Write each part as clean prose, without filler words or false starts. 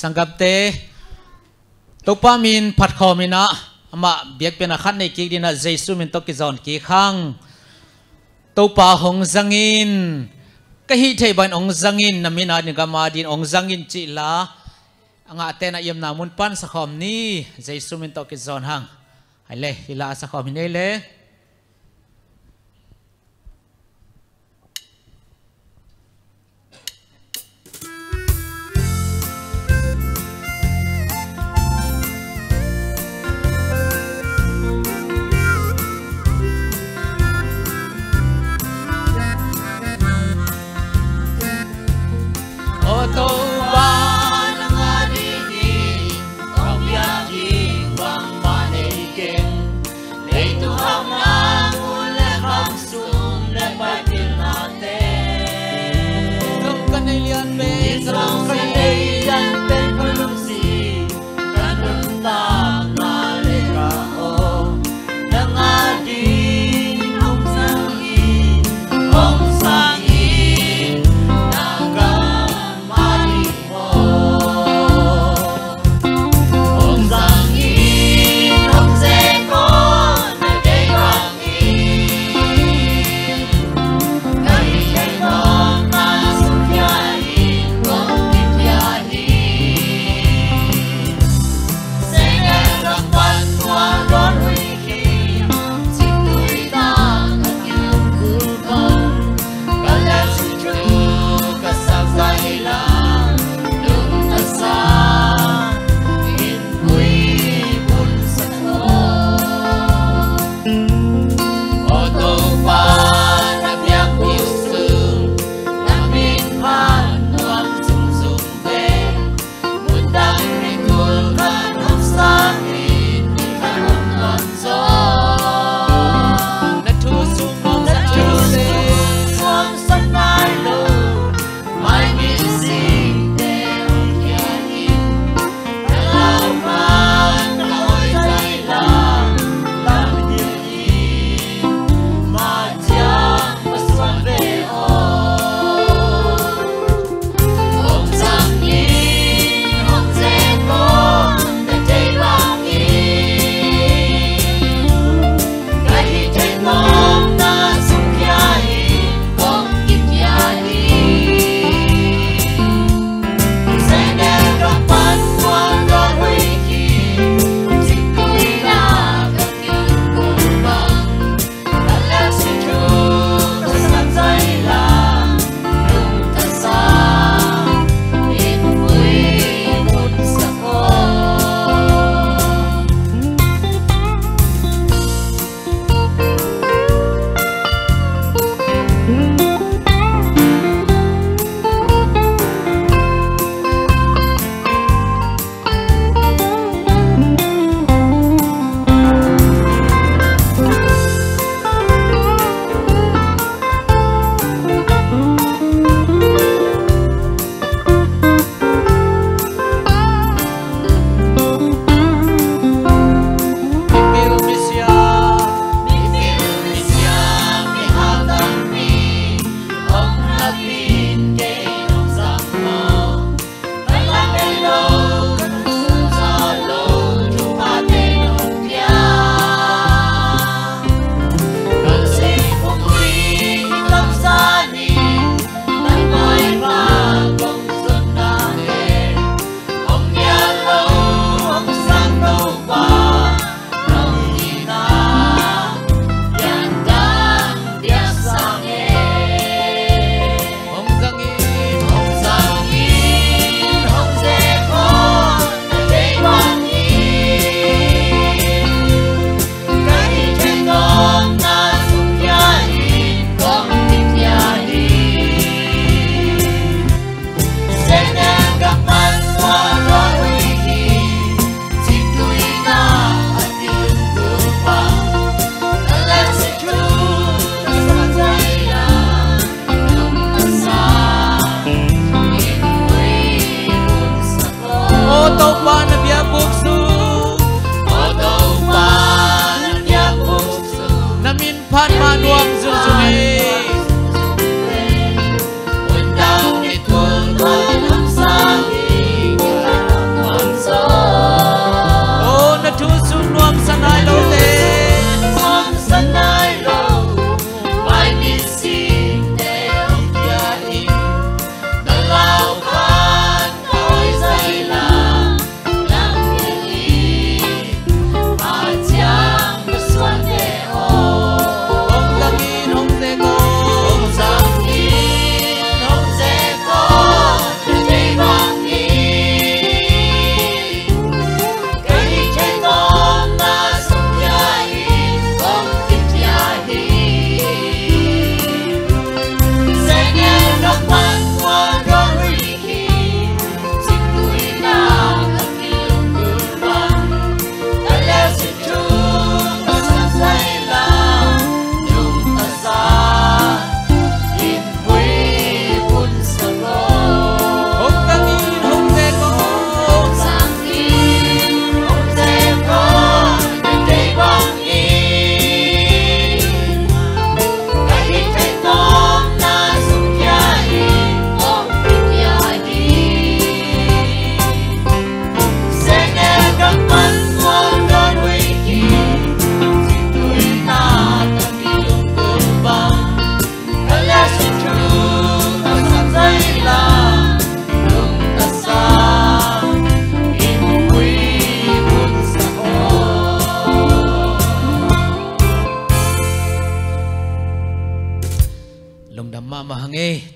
สังกัปเตตุปามินพัดคอมินะมาเบียกเป็นอาคันในกิดินะเจสุมินตกิจอนกีขังตุปาหงจังอินก็ฮิเทบันองจังอินนามินาดินกามาดินองจังอินจิลาอ่างเตนะยมนามุนปันสักคอมนี้เจสุมินตกิจอนหังไอเล่ฮิลาสักคอมนี้เลยเ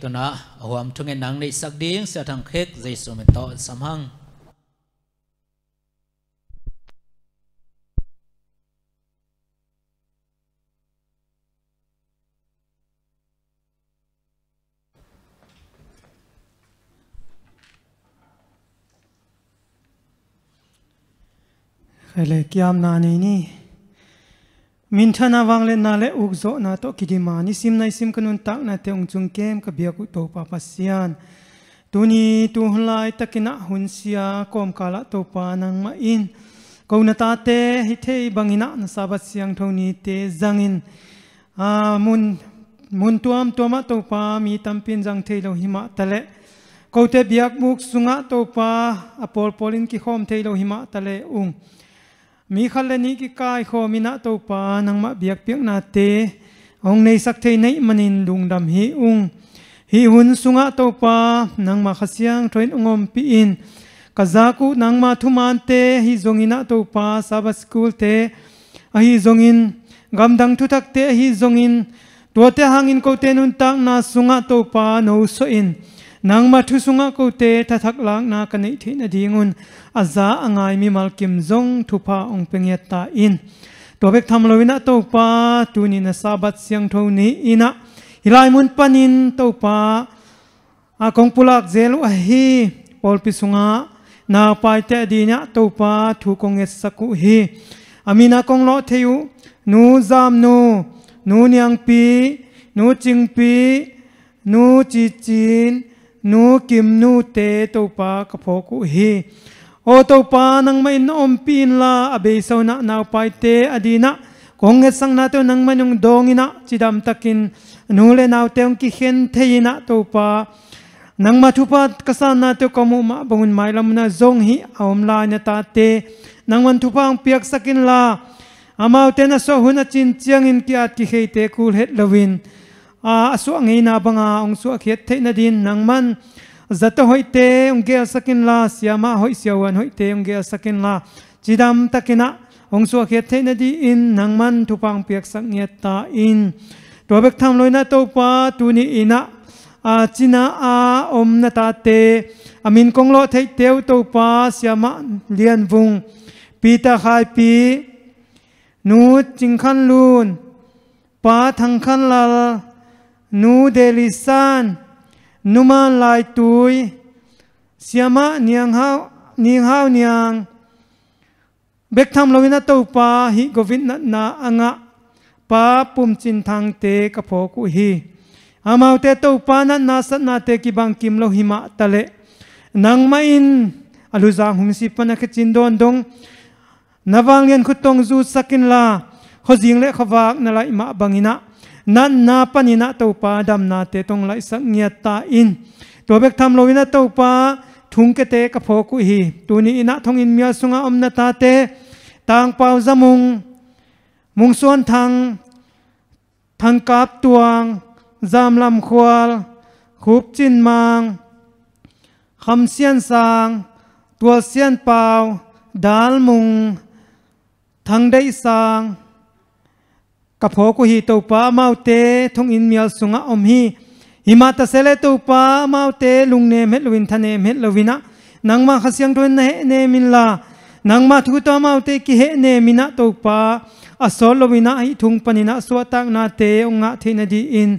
ตัวนะหัวมทุ่งเงินนังในสักดิ้งเสียทางเค้กใจสุมันโตสำหังใครเลยกิยามนานี่มินชนะวังเล่นนาเลอุกโซนาโตกิดิมานิซิมในซิมขนุนตักนาเตองจุงเกมกับเบียกุโตปาปัสยานตัวนี้ตัวหลายตะกินะหุนเสียกอมกาละโตปานังมาอินกูนตาเตฮิเทบังอินะนสาบัสยังทนี้เตจังอินมุนตัวมาโตปามีตัมปินจังเทโลหิมะตะเลกูเตเบียกมุกสุงะโตปาอปอลปอลินกิขอมเทโลหิมะตะเลอุงมีขันเลนี้กิกายขอมินะโตปานังมาเบียกเปียกนาเตองในสักเทในมันินดุงดำฮีอุงฮีหุนสุงะโตปานังมาขสียงทรินองอมปีอินกะจากุนังมาทุมานเตฮีจงอินะโตปาซาบสกุลเตฮีจงอินกำดังทุทักเตฮีจงอินตัวเตหังอินโกเตนุนตักนาสุงะโตปาโนโซอินนังมาทุสุงะโกเตทัทักลังนากันในที่นาดีงุนอาซาอ่างไอมีมัลกิมจงทุพาองเปงเยตาอินตัวเบกทำลวินะโตปาตูนินสาบัดเสียงเท่านี้อินะฮิลายมุนปานินโตปาอากงปุลักเจลุฮีปอลปิสุงะนาปายเตดีเนะโตปาทุกงเอสกุฮีอามินากงโลเทยุนูซามนูเนียงปีนูจิงปีนูจีจีนนูกิมนูเตโตปากพกุฮีโอโตปานังไม่นอมปีนลาอเบสาวนะนาวไปเตอดีนะกงเงสังนาเตนังมันยงดองอินะจิดามตะกินนูเลนาวเตงกิเข็นเทยินะโตปานังมาทุพัดกษานาเตกมุมาบังุนไมลำนาจงฮิอามลาเนตาเตนังมันทุพังเปียกสกินลาอามาวเตนะโซหุนจินเจียงอินกิอาติเฮเตคูลเฮดลวินอาสวงไงนาบังอาองสวงเขตเทนดินนังมันจัตหอยเตองเกลสกินลาเสียมาหอยเสียวันหอยเตองเกลสกินลาจิดามตะกินะองสวงเขตเทนดินนังมันทุพังเปียกสังเงียตาอินตัวเบกทำลอยนาโตปาตูนีอินะจินาอมนาตาเตอามินกงโลเทเตวโตปาเสียมาเลียนวุงปีตาขายปีนูจิงคันลูนปาทังคันลานูเดลิซานนูมันลายตุยเสียมาเนียงเฮาเนียงเบกทำลวินาโตปาฮิกวินนาอังะปาปุ่มจินทางเตกะโพกุฮีอามาเตโตปานันนาสันนาเตกิบังกิมโลหิมะตะเลนังมาอินอลุจางหุมสิปนักจินดอนดงนาวางเลียนขุตงจูสักินลาขจิงเลขวากนลายมาบังอินะนันนาปนินะโตปาดำนาเตตงไลสังเงียตาอินตัวเบกทำโลวินะโตปาทุงเกเตกะโพกุฮีตัวนี้อินะทงอินเมียสุงาอมนาตาเตต่างเป่าจมุงส่วนทางกาบตวงจามลำควลขุบจินมางคำเสียนสางตัวเสียนเป่าดาลมุงทางได้สางกะโพกุฮีโตปาเมาเตทงอินเมียสุงะอมฮีหิมาตะเซเลโตปาเมาเตลุงเนมเฮลวินทะเนมเฮลวินะนังมาขเสียงตัวเนเนมินลานังมาทุกตัวเมาเตกิเฮเนมินะโตปาอสอลวินะหิทุงปนินะสวตักนาเตองะเทนดีอิน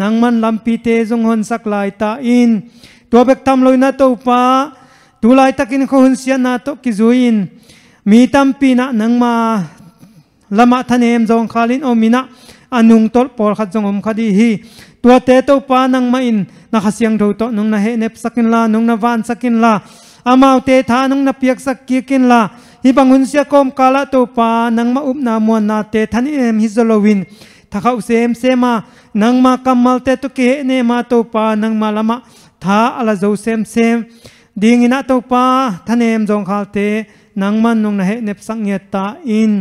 นังมันลำปีเตจงหนสักลายตาอินตัวเบกทำลอยนาโตปาตุลายตะกินขหุนเสียนาโตกิจุอินมีตัมปีนะนังมาละมาทะเนมจงคาลินอมินะอนุงตอลปอลขัดจงอมคดีฮีตัวเตโตปานังมาอินนักเสียงโตโตนงนาเฮเนปสักินลานงนาวันสักินลาอามาวเตธานงนาเปียกสักกีกินลาฮิบังหุนเสียกอมกาลาโตปานังมาอุบนามวนนาเตทันเอมฮิโซโลวินถ้าเขาเซมานังมากัมมัลเตตุเกเนมาโตปานังมาละมาท้าอลาโจเซมดิ่งอินะโตปาทันเอมจงคาลเตนังมันนงนาเฮเนปสังเงียตาอิน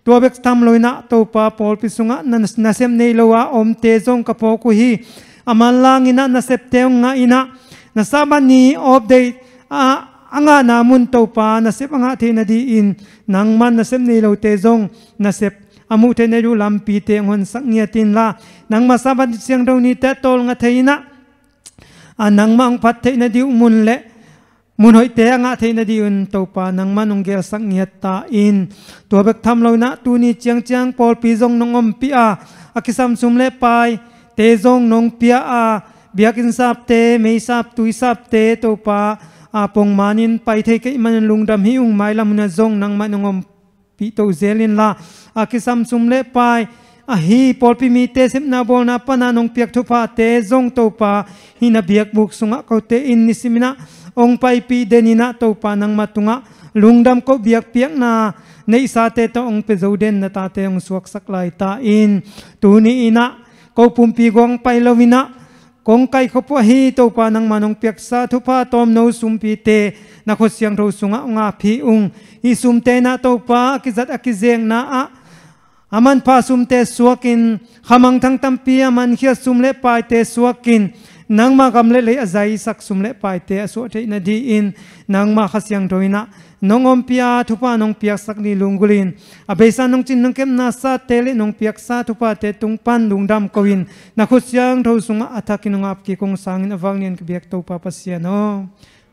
ตัวเบกทำลอยนะโตปาปอลปิสุงะนาเซมเนลวะอมเตจงกะโพกุฮีอามันลางอินะนาเซปเตงงะอินะนาซาบันีออฟเดย์อังานามุนโตปานาเซปอังาเทนดีอินนังมันนาเซมเนลเตจงนาเซปอามุเทเนรูลำปีเตงหนสังเงียตินลานังมาซาบันเสียงตรงนี้เตโตลงะเทนะ นังมังพัดเทนดิวมุนเละมุนหอยเตงะเทนดิอุนตัวปานังมันองเกลสังเงียตาอินตัวเบกทำเราณตูนี้เจียงเจียงปอลปีจงนงอมปีอาอากิสัมซุมเล่ไปเตจงนงปีอาเบียกินสับเตไม่สับตุยสับเตตัวปาอาปงมานินไปเทกิมันลุงดำหิอุงไม้ลำนาจงนังมันงอมปีตัวเซลินลาอากิสัมซุมเล่ไปฮีปอลปีมีเตสิบนาบอลนาปนานงเปียกทุพาเตจงตัวปาหินาเบียกบุกสุงะเขาเตอินนิสิมินะองไปปีเดนินะตัวปานังมาตุงะลุงดำเขาเบียกเปียกนาในสาเตตองเปโจเดนนาตาเตองสวกสักลายตาอินตูนี้อินะเขาปุ่มปีกองไปลวินะกงไก่เขาพวฮีตัวปานังมานงเปียกสาทุพาตอมโนสุมปีเตนักขดเสียงเราสุงะองอาพีอุงอิสุมเตนะตัวปากิจัดอกิเซงนาอามันพาสุมเตสวกินขมังทั้งตัมปีมันเขียสุมเล็บไปเตสวกินนังมากำเละใจสักสุมเล็บไปเตสวเทนดีอินนังมาขสยังโดยนะน้องอมพิอาทุพาน้องเปียกสักนีลุงกุลินอเบสาน้องจินน้องเก็บนาซาเตเลน้องเปียกซาทุพาเตตุงปันลุงดำกวินนักขสยังเท่าสุงอัฐกินงอับกิคงสังอินอวังเนียนกเบียกตัวปาปัสยาโน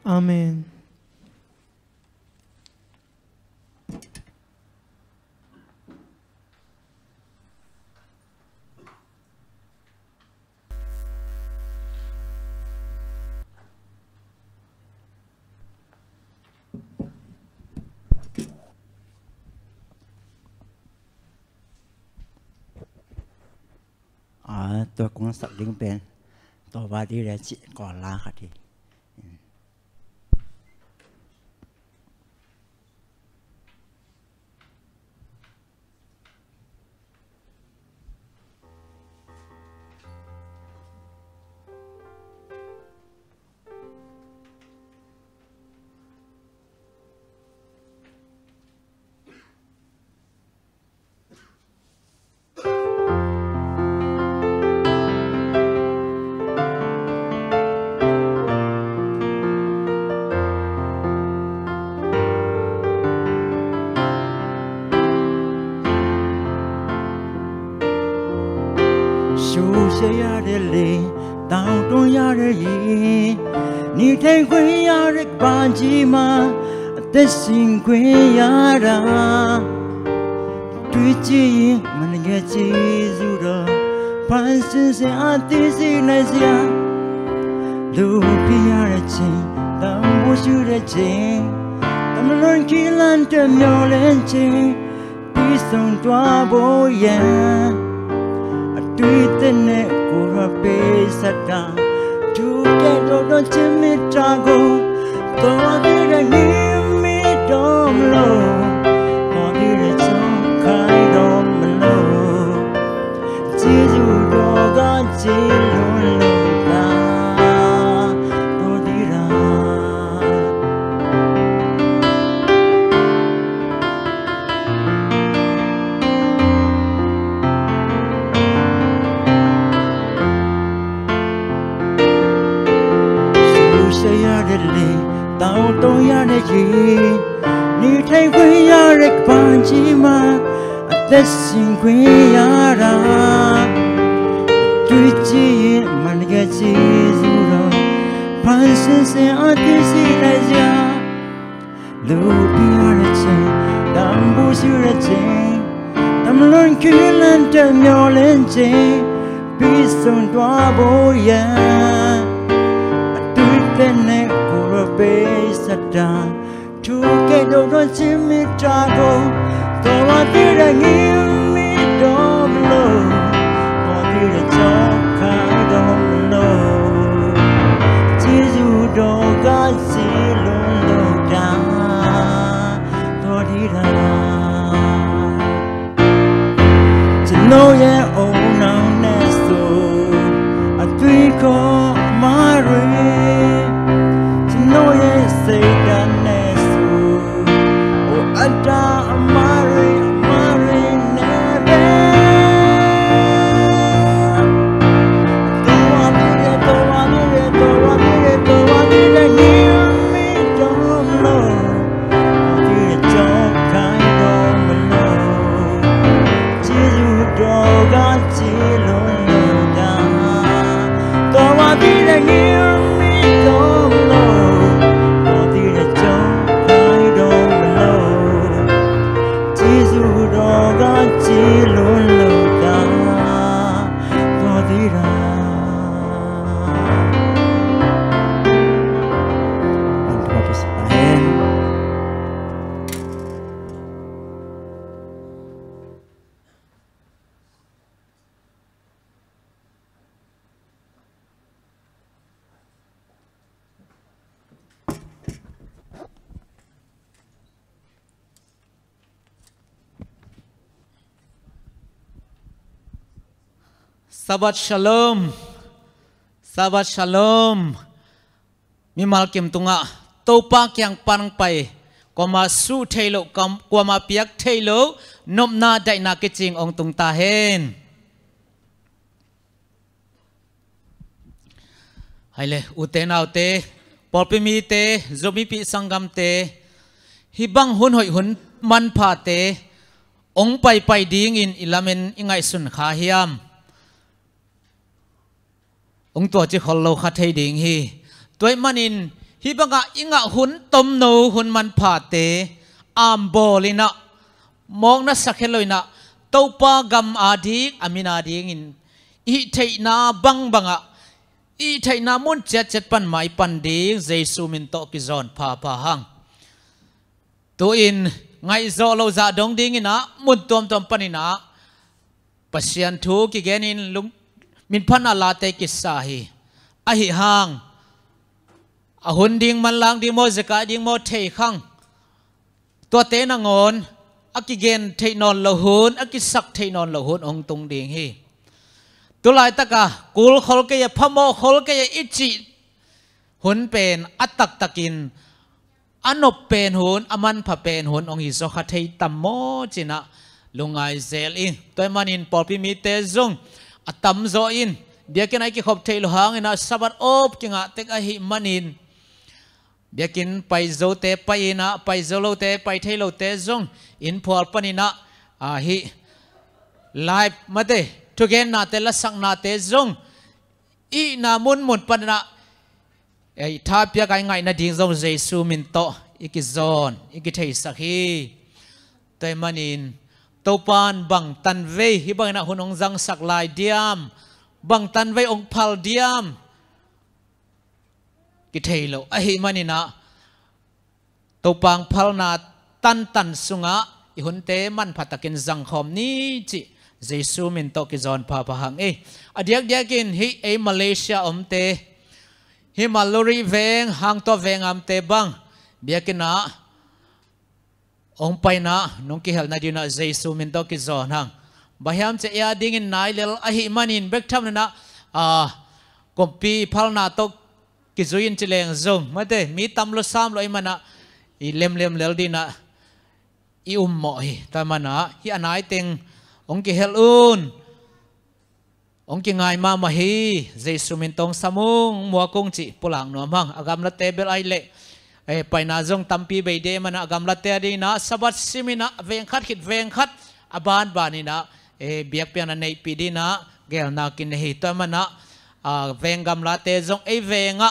อาเมนตัวกงสักดึงเป็นตัวบาดีแลจิก่อนลาค่ะที谢呀的泪，当中呀的意，你太会呀的把吉嘛，的心会呀的，对记忆们个记住的，盼心些啊的心那些，路边呀的情，当不输的情，他们乱起烂的苗连情，比送多不言。对的呢，古话被杀掉，就该多多亲密照顾，多的人你没懂喽，多的人就开懂喽，记住多个记录喽哒，多的人。到东亚的雨，你太会呀的关机吗？的心会呀啦，对记忆嘛那个记住了，盼心些啊的心来家，路边的情，当不输的情，他们乱去烂的苗连情，比送多不一样，对的那。被杀掉，出给多多亲密照顾，多我的人你没懂喽，我的人就开懂喽，记住多个记录喽哒，多的人，只能也偶能难受，啊对个马瑞。No ye say that nesu o ada amari nebe Shabbat Shalom Shabbat Shalom มีมาลกิมตุงะตัวปากยังปังไปก็มาสู้เทโลก็มาเปียกเทโลนบนาได้นากิจิงองตุงตาเฮนให้เลยอุเตนเอาเตปอลปิมีเตจมีปีสังกัมเตฮิบังหุนหอยหุนมันพาเตองไปดิ้งอินอิลาเมนอิงไงสุนขาเฮียมองตัวจิขอลโลคัดให้ดิ้งฮีตัวมันอินฮิบังะอิงะหุนตมโนหุนมันพาเตอามโบลินะมองนัสักเฮลอยนะตัวปากำอาดีอามินาดิ้งอินอิเทนาบังะอีไทยนามุนเจ็ดปันไม้ปันดีเจสุมินโตกิจอนพาหังตัวอินไงโซโลซาดงดิ้งนะมุนตัวปันินะปัศยันทูกิเกนินลุงมินพันอาลาเตกิสาฮีอหิหังอหุนดิ้งมันลังดิ้งโมเจกาดิ้งโมเทขังตัวเตนงอนอากิเกนเทนอนละหุนอากิสักเทนอนละหุนองตรงดิ้งฮีตัวลายตะกะกูลขอลเกยพโมขอลเกยอิจิหุนเป็นอัตตะกินอันบเป็นหุนอมันพะเป็นหุนองหิโซขัดเทตัมโมจินะลุงไอเซลอินตัวมันอินปอปิมีเตซงอัตัมโซอินเบียกินไอกิขบเทลหังอินะสับัดอบกิงะเตกอหิมันอินเบียกินไปโซเตไปนะไปโซโลเตไปเทโลเตซงอินพอลปนินะหิไลฟ์มาเตทุกเกนนาเตละสังนาเตจงอีนามุนปันนะไอท้าเปียกไงนาดิ้งจงเจสุมินโตอีกิจอนอีกิเทสักฮีแต่มันอินตัวปานบังตันเวฮิบังนะหุนองจังสักลายเดียมบังตันเวองพัลเดียมกิเทโลไอฮิมันอินะตัวปังพัลนาตันสุงะอีหุนเตมันพัตกินจังคอมนี้จิเจสุมินโตกิจอนพาหังอดียกินฮิมาเลเซียเตฮิมาลรีเวงหางตัวเวงเตบังเดียกินนะองไปนะนงกิเฮลนาดีนะเจสุมินโตกิจอนหังบางยามจะยาดิ้งนายเลลอหิมันินเบกทำนะกบปีพัลนาโตกิจุยินจิเลงซงมาเตมีตำลุสามลอยมันนะอีเลมเลลดีนะอีหมอยแต่มันนะฮิอันไหนเต็งองค์กิเฮลุนองค์กิไงมาฮีเจสุมินตงสมุงมัวกงจิปุลังนัวมังอากามละเตเบลไอเล่ไปนาจงตัมปีเบเดมันอากามละเตดีนะสบัดซิมินะเวงขัดขิดเวงขัดอบานบานีนะเบียกเปียนในปีดีนะเกลนากินฮีตัวมันนะเวงกามละเตจงเวงะ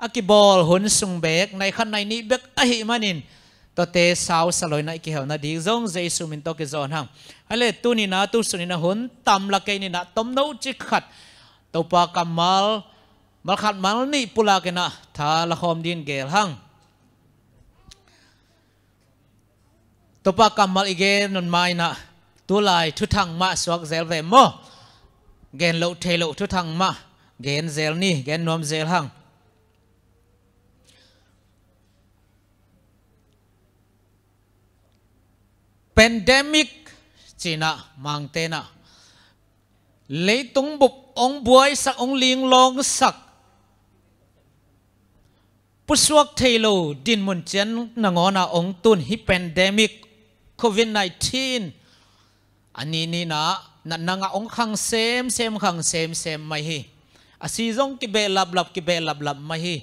อากิบอลหุนสุงเบกในขันในนี้เบกอหิมันินตัวเตสาวสลอยนะกิเฮลนะดีจงเจสุมินโตกิจอนหังอะไรตัวนี้นะตัวสุนีนะหุนตำละเกนี่นะต้มนู้จิขัดตัวปากมัลขัดมัลนี่ปุลาเกนะท่าละคอมดินเกลหังตัวปากมัลอีเกนนไม่นะตัวลายทุทังมาสวกเซลเวมโมเกนโลเทโลทุทังมาเกนเซลนี่เกนนวมเซลหังpandemic จีน่ะมังเตนะเลยตุงบุบองบวยสักองลิงลองสักปุสวกเทโลดินมุนเจนนงอนาองตุนฮิ pandemic covid 19อันนี้นี่นะนังองขังเซมขังเซมไม่ฮีอาซีจงกิเบลับกิเบลับไม่ฮี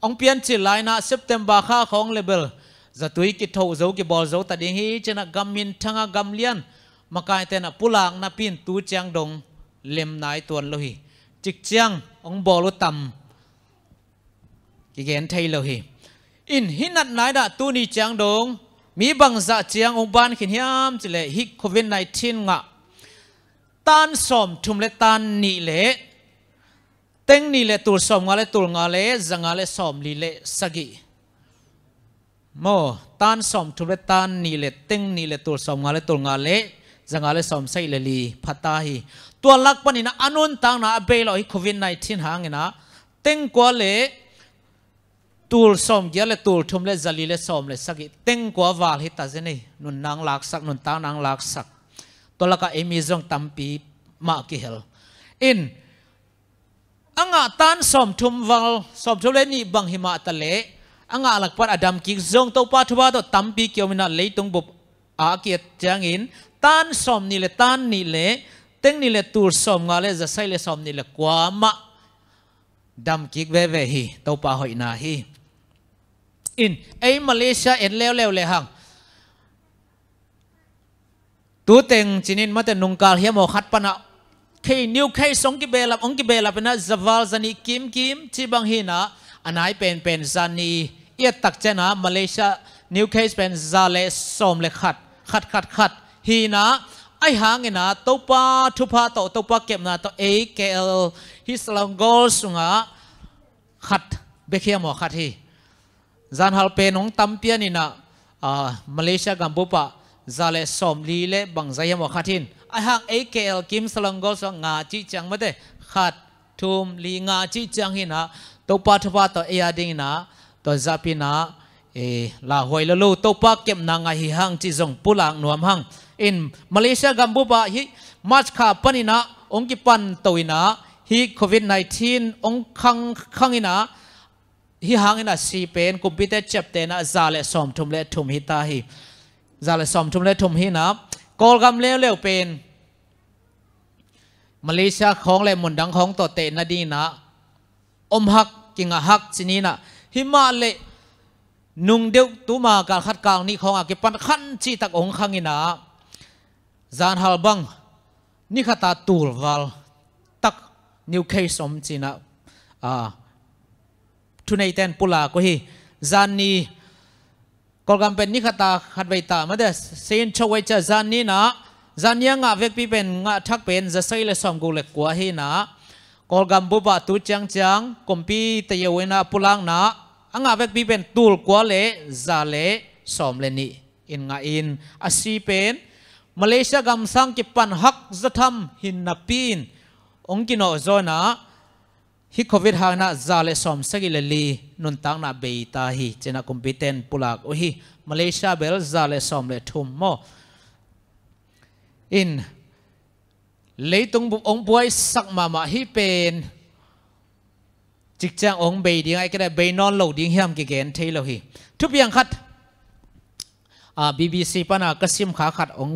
องเปลี่ยนจิไลนะ September ข้าของเลเบลจะตุยกิทโจกิบอลโจตัดยังฮีเจนะกัมมินทั้งกัมเลียนมาการเตนะปุลังนับพินตูเจียงดงเล็มนายตัวโลหิจิกเจียงองบอลตัมกิเกนไทยโลหิอินหินัดนายดะตูนี่เจียงดงมีบางจะเจียงองบานขินยามจิเลฮิโควิด19งะตันสมทุมเลตันนี่เลเต็งนี่เลตูสมงาเลตูงาเลจังาเลสมลีเลสกีโมตันสมทุเรตันนี่เลติงนี่เลตัวสมงาเลตัวงาเลจังาเลสมใส่เลลีพัตตาฮีตัวลักปนินะอนุนตังนะเบลอยโควิด19หางนะติงกว่าเลตัวสมเกี่ยเลตัวทุมเลจาลีเลสมเลสกิติงกว่าวาลฮิตาเจนี่นุนนางลักสักนุนตังนางลักสักตัวลักก็เอมิจงตัมปีมากิเฮล in anga tan som thum wal som thum le ni bang hima ta le anga lak pat adam ki zong to pa thuwa to tampi kiomina leitung bup a kiat changin tan som ni le tan ni le teng ni le tur som nga le za sai le som ni le kwa ma dam kik ve ve hi to pa hoi na hi in ai Malaysia en lew le hang tu teng chinin mate nungkal hiam o khat pana khi new khi song ki belap ong ki belap na zawal zani kim chi bang hi na anai pen zani ia tak chena Malaysia new case pen zale som le khat hi na ai hang ina topa thupa topa kem na to AKL hi Selangor sunga khat bekhia mo khat hi zan hal pen ong tampia ni na Malaysia gambupa zale som li le bang zaya mo khatin ai hang AKL kim Selangor so nga chi chang mate khat thum li nga chi chang hi na topa thupa to aya ding na to zapina la hoi lo topa kem na nga hi hang chi zong pulang nuam hang in Malaysia gambupa hi march kha panina ong ki pan toina hi COVID-19 ong khang ina hi hangina si pen computer chapter na zale som thum le thum hi ta hi zale som thum le thum hi na kol gam lew pen มาเลเซียของเลยมุนดังของตัวเตะนาดีนะอมหักกิงหักสินี้นะหิมาเลนุงเดียวตัวมาการคัดกลางนี้ของอากิปันขันจีตักองขังอินะจานฮัลบังนี่ขตาตูลวัลตักนิวเคสอมจีนะทุนไอเทนปุลาก็ฮีจานนี้กอลกันเป็นนี่ขตาขัดใบตามาเดสเซนชวยจะจานนี้นะจานยังงาเวกปีเป็นงาทักเป็นจะใส่เลยสอมกูเล็กกว่าฮีนะกอลกันบุบะตุจังคอมปีเตยเวนะปุลังนะงาเวกปีเป็นตูลกว่าเละจาเละสอมเลนี่อินงาอินอาศีเป็นมาเลเซียกำสังกิปันฮักจะทำหินนับปีนองกินโอโซนะฮิโควิดหางนะจาเละสอมสกิเลลีนุนตังนะเบยตาฮีเจนะคอมพิเตนปุลักโอฮีมาเลเซียเบลจาเละสอมเลทุมโมอินเลยตรงบุองบวยสักมาฮิเป็นจิกจังองเบยดิ้งไอ้ก็ได้เบยนอนเหลาดิ้งเฮียมกิเกนเทเลหีทุกอย่างขัดBBC ปนากระซิมขาขัดอง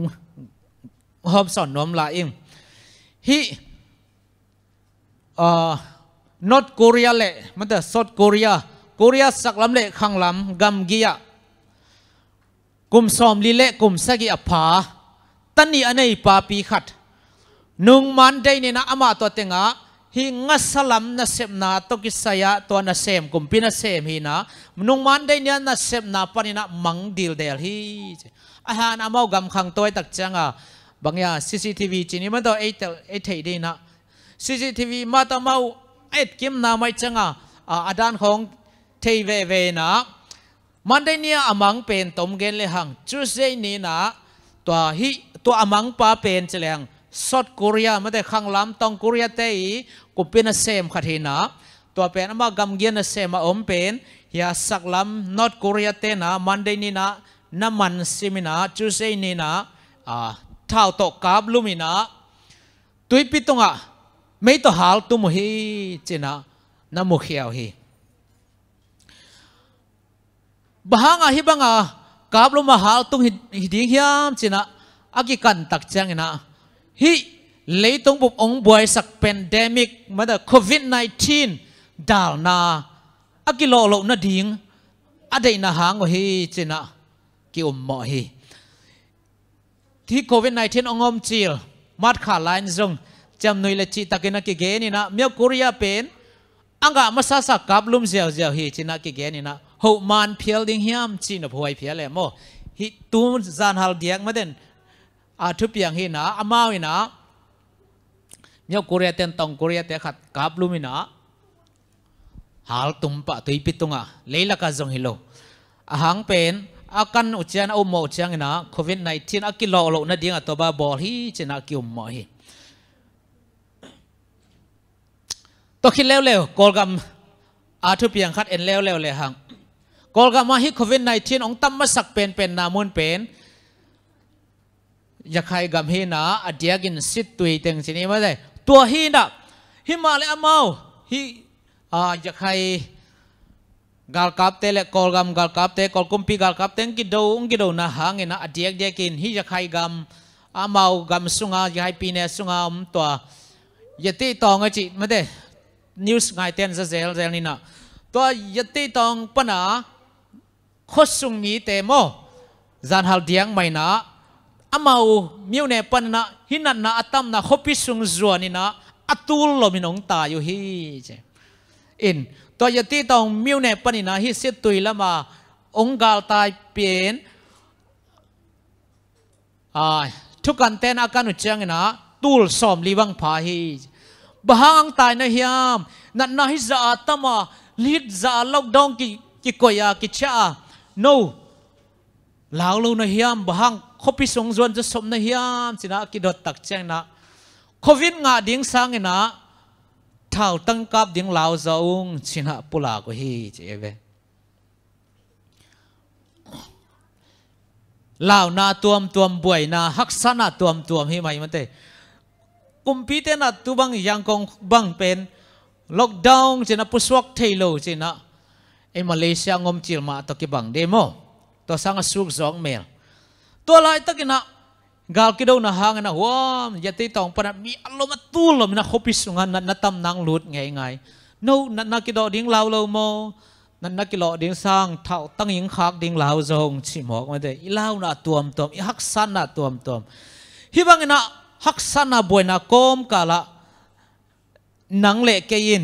หอบสอนน้อมลาอิงฮินอร์ทโคเรียเละมันแต่ซอดโคเรียสักลำเละขังลำกัมกียกุมซอมลีเละกุมสกิอภาตันนี่อันนี้ปาปีขัดนุ่งมันได้เนี่ยนะอามาตัวเต็งอ่ะฮิงัสลัมนัสเซมนาตกิสยาตัวนัสเซมกุมพินัสเซมฮีนะนุ่งมันได้เนี่ยนัสเซมนาปนินะมังดิลเดลฮีอาหารอามากำขังตัวตักจังอ่ะบางอย่าง CCTV จีนี่มันตัวเอทดีนะ CCTV มาตัวมากิมนาไม่จังอ่ะอาดานของเทเวนะมันได้เนี่ยอามังเป็นตมเกนเลยหังจูเซนี่นะตัวอามังป้าเป็นเจริญซอดโคเรียไม่ได้ขังล้ำตองโคเรียเตยกุเป็นนัสเซมขัดหินะตัวเป็นอามากำเกียนนัสเซมอมเป็นยาสักล้ำนอตโคเรียเตนะมันได้นี่นะน้ำมันซิมินะจูเซนี่นะเท่าตกกาบลุมินะตุยปิตงอ่ะไม่ตัวหาลตุมฮีเจนะน้ำมุขเขียวฮีบางอ่ะฮิบังอ่ะกาบลุมาหาลตุงฮิดิ้งยามเจนะอากิกันตักจังนะฮิเลยตรงบุบองบวยสักแพนเดมิกมาแต่โควิด-19ดาลนาอากิโลโลนาดิ้งอะไรนะหางวะฮีเจนะกิอมหมอฮีที่โควิด-19องอมจีลมัดขาลายจงจำหน่วยละจิตตะกินักเกนี่นะเมียโคเรียเป็นอังกะมาซาสักกับลุมเจียวฮีจินักเกนี่นะหูมันเพียลดิ้งยามจีนพวยเพียลเลยโมฮิตูนจานฮัลเดียงมาเด่นทุบอย่างฮีนะอามาวินะเมียโคเรียเต็นตองโคเรียเตะขัดกับลุมินะฮัลตุมปะตุยปิตุงะเลยละกันจงฮิโลหังเป็นอาการอุจจาระอุโมจังนะโควิด-19อากิโลโลนาดิ้งอัตัวบ้าบอลฮีจินักกิอุมมอฮีตัวคิดเร็วๆกอลกัมทุบอย่างขัดเอ็นเร็วเลยหังกอลกัมมาฮิโควิด-19องตั้มมาสักเป็นนามุนเป็นอยากให้กำเฮนะอดียกินสิทตุยเต็งสินี้มาได้ ตัวฮีน่ะฮิมาเลอเมาฮิจะใครกาลกับเตะเล็กกอลกำกาลกับเตะกอลกุมปีกาลกับเตะกิโดนะหางเงินะเดียกกินฮิจะใครกำเมากำสุงาจะให้ปีเนสุงาตัวยติตองจิไม่ได้นิวส์ไงเต้นเซลนี่นะตัวยติตองปนาโคสุงมีเตโมจานฮัลเดียงไม่นะเมามิวเนปนนะหินันนะอัตมนะขบิสุงจวนนี่นะอัตุลลมินองตาอยู่ฮีเจอินตัวยติตองมิวเนปนินะฮิเสตุยละมาองกาลตายเปลี่ยนทุกการเต้นอาการอุจจางนะตูลสอมลีวังพาฮีบางตายนะฮิยามนั่นนะฮิจะอัตมาลิดจะล็อกดองกิโกยากิชาโนลาวลูนะฮิยามบางขบิสงจวนจะสมนะฮิยามสินะกิดตักเจงนะโควิดงาดิ้งสังนะเท่าตั้งกับดิ้งลาวจะองสินะปุลาก็ฮีเจเวลาวนาตัวมบวยนาฮักษณะตัวมให้ไหมมันเตกุมพีเตนะตัวบังยังคงบังเป็นล็อกดาวน์เจนะพุสวกเทโลเจนะมาเลเซียงมจิลมาตะกี้บังเดโมตัวสังสุกสองเมลตัวลายตะกี้นะกาลกิโดนะหางนะว้ามยติตองปนัดมีอารมณ์ตูลมนะขบิสุงานนัตำนางหลุดไงโน่นักกิโดดิ้งลาวโลโมนักกิโลดิ้งสร้างเท่าตั้งยิงขากดิ้งลาวจงชิมอกมาเดอีลาวนะตัวมอีฮักษณะตัวมฮิบังนะฮักษณะบวยนะโกมกาละนังเละเกิน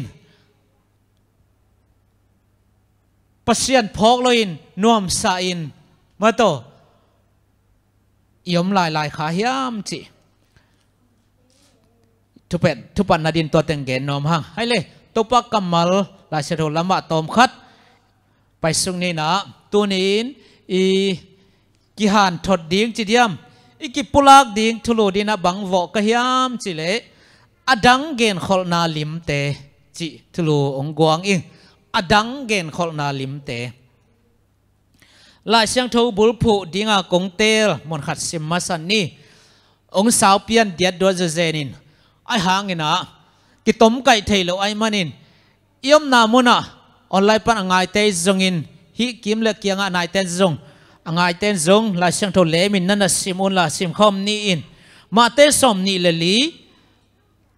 ปัสยันพอกลอยนวมสาอินมาโตยมลายขาเฮียมจีทุปันนาดินตัวเต็งเกนนอมหังให้เลยตัวปักกัมมัลลายเชโดลละมาตอมขัดไปสุงนี้นะตัวนี้กิฮันทดดิ้งจีเดียมอีกิปุลักดิ้งทุลูดินะบังวอกเฮียมจีเลอดังเกนขอนาลิมเตจีทุลูองกวางอิงอดังเกนขอนาลิมเตลายเสียงทูบุลผูดิ้งอากงเตลมนขัดซิมมาสันนี่องสาวเปียนเดียดดัวเจเจนินไอหางอินะกิต้มไก่เทลไอมันินยมนามุนะออนไลน์ปันอ่างไอเตจงอินฮิกิมเล็กยังอ่างไอเตจงอ่างไอเตจงลายเสียงทูเลมินนั่นน่ะซิมุนลาซิมคอมนี่อินมาเตสอมนี่เลลี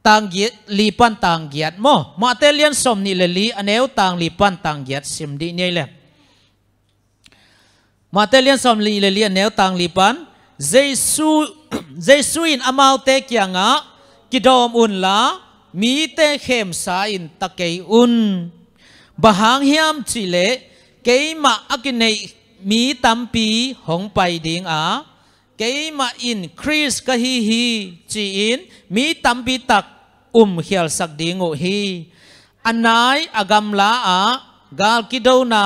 ต่างเกียรลีปันต่างเกียรติโมมาเตเลียนสมนี่เลลีอันเอวต่างลีปันต่างเกียรติซิมดีนี่แหละมาเตเลียนสมลีเลลีอันเอวต่างลีปันเจสุอินอามาวเตกยังอ่ะกิดอมอุนละมีเตเข้มสาอินตะเกยอุนบะหางเฮียมจิเลเกยมาอักินในมีตัมปีหงไปดิงอาเกยมาอินคริสกะฮีจีอินมีตัมปีตักเขียลสักดิงโอฮีอันไหนอากำลาอากาลกิโดนา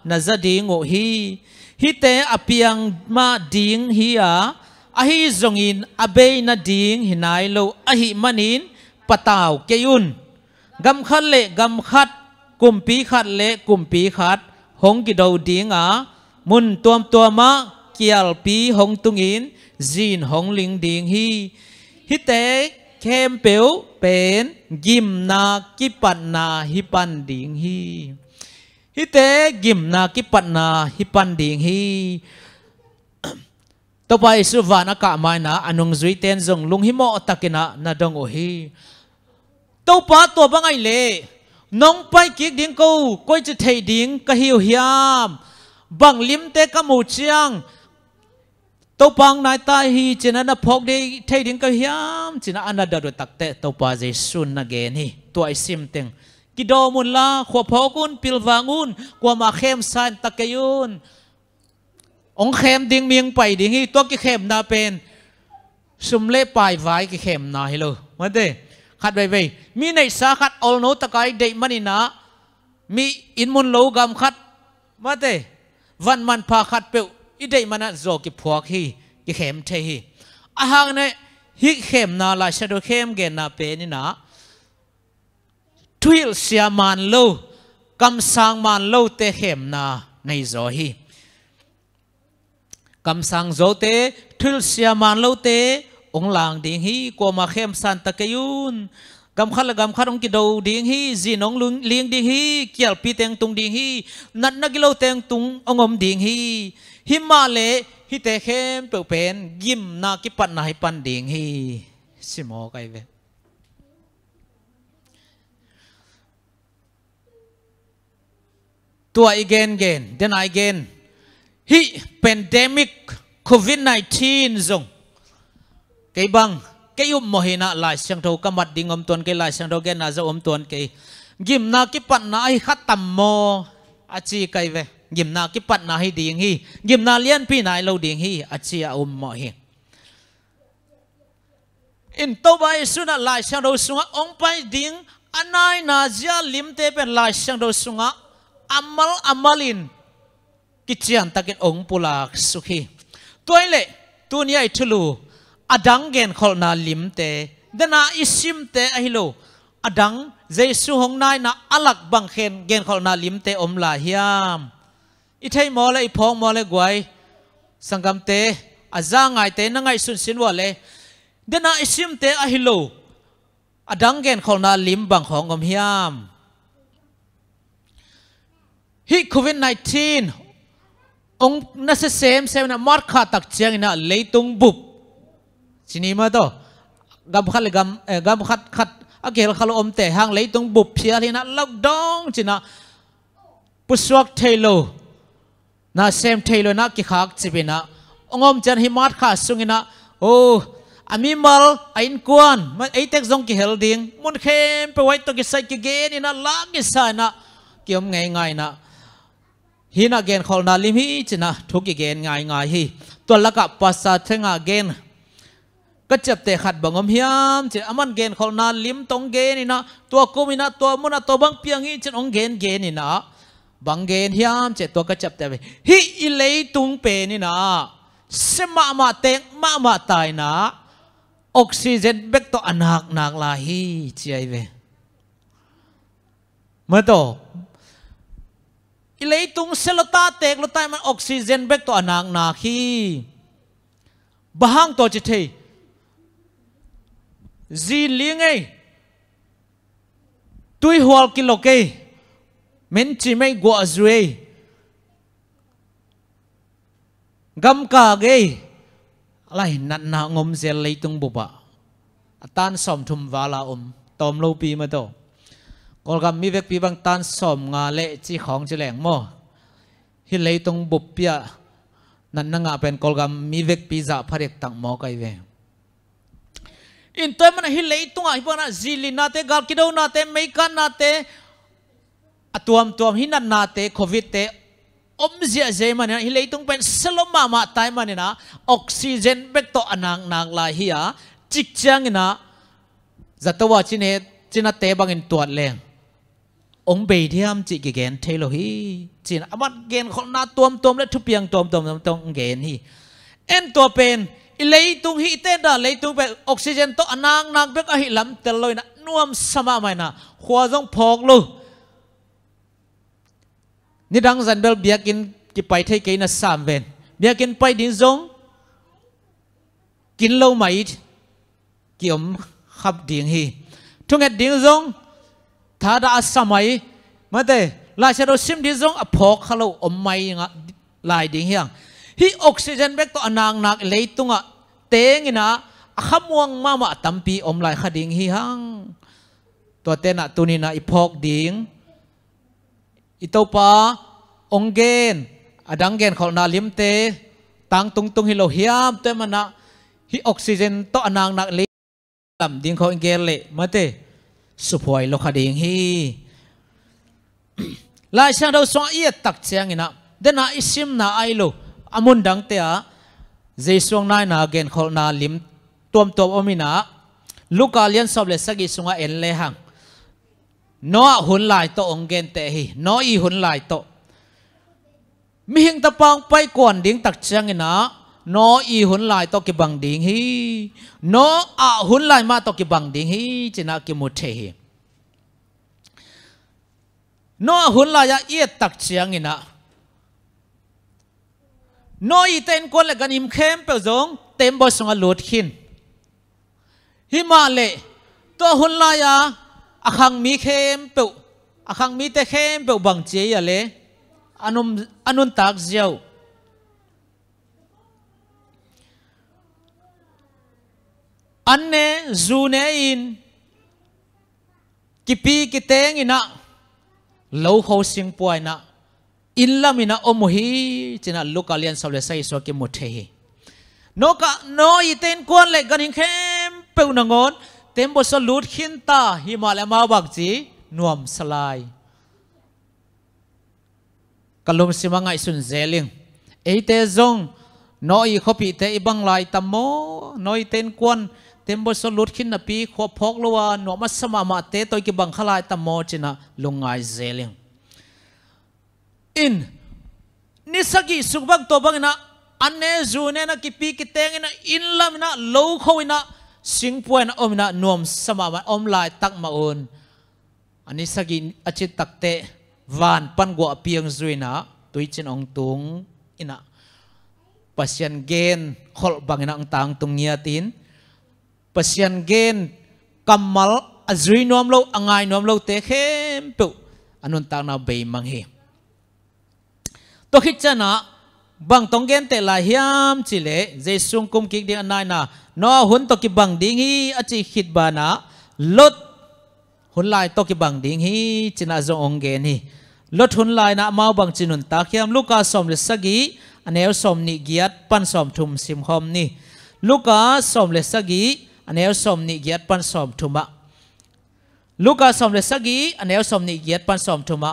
นาจะดิงโอฮีฮิเตอเปียงมาดิงฮีอาอหิจงอินอเบยนาดิงหินายโลอหิมันินปะตาวเกยุนกำขัดเละกำขัดกุมปีขัดเละกุมปีขัดหงกิโดดิงอามุนตัวมาเกียลปีหงตุงินจีนหงลิงดิงฮีฮิเตเข้มเปียวเป็นกิมนากิปันนาฮิปันดิงฮีฮิเตกิมนากิปันนาฮิปันดิงฮีต่อไปสุวรรณกะไม่นะอนุงจุยเต้นจงลุงหิมอตะกินะนาดงโอฮีตัวป้าตัวบังไอเล่น้องไปกิกดิ้งกูก้อยจะเทดิ้งกะหิวเฮียมบังลิมเตกะมูเชียงตัวปังนายตาฮีจีน่าพกได้เทดิ้งกะเฮียมจีน่าอันนั้นดัดตักเตตัวป้าเจสุนนักเกนี่ตัวไอซิมเต็งกิดอมุนละขวบพอกุนปิลวาnguนกว่ามาเข้มสันตะเกยุนองเข้มดิ้งเมียงไปดิ้งฮีตัวกิเข้มนาเป็นสุมเล่ปลายไว้กิเข้มนาฮิโลมาเด้ขัดไปมีในสาขัดอลโนตะไกเดมันนี่นะมีอินมุนโลกามขัดมาเต้วันมันพาขัดเปียวอีเดมันน่ะโจกิพวกฮีกิเข้มเทฮีอาหารเนี่ยฮิเข้มนาลาชดเข้มเกนนาเปนี่นะทวิลเสียมันโลกำสังมันโลเตเข้มนาในโจฮีกำสังโจเตทวิลเสียมันโลเตอ องลางดิ่งฮีกว่ามาเข้มสันตะกยุนกำขัดละกำขัดองกิโดดิ่งฮีจีน้องลุงเลี้ยงดิ่งฮีเกี่ยวปีเตงตุงดิ่งฮีนัดนักกิโลเตงตุงองมดิ่งฮีหิมาเลฮิเตเข้มเปลวเป็นยิ้มนากิปันนาให้ปันดิ่งฮีสิโมไกเวตัวอีเกนเกนเดนไอเกนฮิเป็นเดมิกโควิด-19 ซงเกบังเกยุมโมหินะลายเสียงโทกำมัดดิ่งอมตวนเกลายเสียงโทเกน่าจะอมตวนเกยิมนากิปันนาให้ขัดตัมโมอาจีไกเวยิมนากิปันนาให้ดิ่งฮียิมนาเลียนพี่นายเราดิ่งฮีอาจีอาอมโมหิอินโตบายสุนัลายเสียงโทสุงะองไปดิ่งอันนายนาเจียลิมเตเป็นลายเสียงโทสุงะamalin kichian takin ong pulak sukhi toile tunia ithulu adang gen kholna limte dana isimte ahilo adang jesu hongnai na alak bangkhen gen kholna limte omla hiam ithei mole iphong mole gwai sangamte azangai te nangai sun sinwale dana isimte ahilo adang gen kholna lim bang khong om hiam hi COVID-19 องนั่นเซมนะมาร์คาตักเชียงนะเลยตุงบุบสินี่มาต่อกำขัดกำขัดอาเกลขลอมแต่หางเลยตุงบุบเพียร์ที่นะล็อกดองจินะปุสวกเทโลนะเซมเทโลนะกิขากจิบินะองอมจันหิมาร์คาสุงินะโอ้อามีมัลอินกวนมันไอเต็กซงกิเฮลดิงมุนเข้มไปไว้ตัวกิใส่กิเกนี่นะลากิใส่นะเกี่ยมง่ายๆนะฮินาเกนขอนาลิมฮีจินะทุกเกนง่ายๆฮีตัวละกับภาษาเทงาเกนก็จับเตะขัดบังอมฮิมจิอามันเกนขอนาลิมตรงเกนนี่นะตัวกูมินะตัวมุนะตัวบังเปียงฮีจิองเกนนี่นะบังเกนฮิมจิตัวก็จับเตะไปฮิอิเลตุงเปนี่นะเสมาเตงมาตายนะออกซิเจนเบกตัวอนักลาฮีจีไอเวเมื่อโตอิเลยตุงเซลตาเตกลตายมันออกซิเจนเบกตัวอนักนาคีบะฮังตัวจิตเทจีเลี้ยงไงตุยหัวกิโลเกเมนจิไม่กัวจรวยกำกาเกอะไรนัดนางมเซลเลยตุงบุบะตันสอมทุมวาลาตอมโลปีมาโตกอลกำมีเวกปีบางตันสอมงาเละจีของเจริญโมฮิเลยตุงบุบเปียนั่นงาเป็นกอลกำมีเวกปีจ่าพระเด็กตังโมไกเวอินตัวมันฮิเลยตุงไอ้พวกนั้นจิลินาเตกาลกิโดนาเตไม่กันนาเตตัวหินันนาเตโควิดเตอมเสียใจมันนะฮิเลยตุงเป็นสลมมาตายมันนะออกซิเจนเบกตัวนางลายเฮียจิกจังนะจัตวาจินเตบังอินตัวแรงองเบย์ที่ทำจิกเกนเทโลฮีจินอามันเกนคนนาตัวและทุบยังตัวเกนฮีเอ็นตัวเป็นอิเลยตุงฮีเตดาเลยตุงเป็นออกซิเจนตัวนางเบกอหิลำเตลอยนะนวมสมาไม่นะหัวต้องพอกลูนี่ดังจันเบลเบียกินกิไปเทกินนะ3 เวนเบียกินไปดิ้งซงกินเหล้าไหมเกี่ยมขับดิ้งฮีทุกเอ็ดดิ้งซงถ้าได้สมัยมาเตะลายเชโดซิมดิ้งซงอพอกขลุ่มไม่งะลายดิ้งเฮียงฮีออกซิเจนเบกตัวนางนักเลยตุงะเตงินะขมวงมาตัมปีลายขดิ้งฮีหังตัวเตนะตัวนี้นะอีพอกดิ้งอิโตปาองเกนอดังเกนเขานาลิมเตตังตุงฮิโลเฮียมเตมันนะฮิออกซิเจนตัวนางนักเลยลำดิ้งเขาองเกนเละมาเตสุพอยโลคดิ้งฮีลายช่างเราสวงเอียตักเชียงนะเดน่าอิซิมนาไอโลอามุนดังเตะเจสวงนายนาเกนเขานาลิมตัวอมินะลูกาเลียนสอบเลสกิสงะเอ็นเลหังน้อหุ่นลายโตองเกนเตะฮีน้ออีหุ่นลายโตมีหิงตะปองไปกวนดิ้งตักเชียงนะน้ออีหุ่นลายโตกิบังดิ้งฮีน้อหุ่นลายมาโตกิบังดิ้งฮีจินากิมุเทฮีน้อหุ่นลายเอียตักเชียงนะน้ออีเต็นกวนเลยกันอิมเข้มเปล่าจงเต็มบอสงหลุดขิน hi ma le to hun la ya akhang mi khem pe akhang mi te khem pe bang che ya le anun tak ziau anne zune in kipi kiteng ina lo kho sing poi na in lamina omuhi china lokalian sawle sai so ki muthe no ka no iten kon le ganin khem pe unangon tembo salut khinta himalaya ma bak chi nuam salai kalum simangai sun zeling eite zong noi khopi te ibang lai tammo noi ten kon tembo salut khin na pi kho phok lowa no ma sama ma te toy ki bang khalai tammo china lungai zeling in nisagi sugbang to bangina anne zune na kipi kiteng na in lamina lo khowina singpuan omna nuam sama ma om lai tak ma on anisagi achit takte van pan go apiang zuina tuichin ong tung ina pasien gen khol bangina ang tang tung niatin pasien gen kamal azui nuam lo angai nuam lo te khem pe anun tang na be manghi to khichana bang tonggen te la hiam chile jesung kum ki ding anai na no hun to ki bang ding hi achi khit bana lot hun lai to ki bang ding hi china zo ongen hi lot hun lai na mau bang chinun ta khiam luka som le sagi aneu som ni giat pan som thum sim khom ni luka som le sagi aneu som ni giat pan som thuma luka som le sagi aneu som ni giat pan som thuma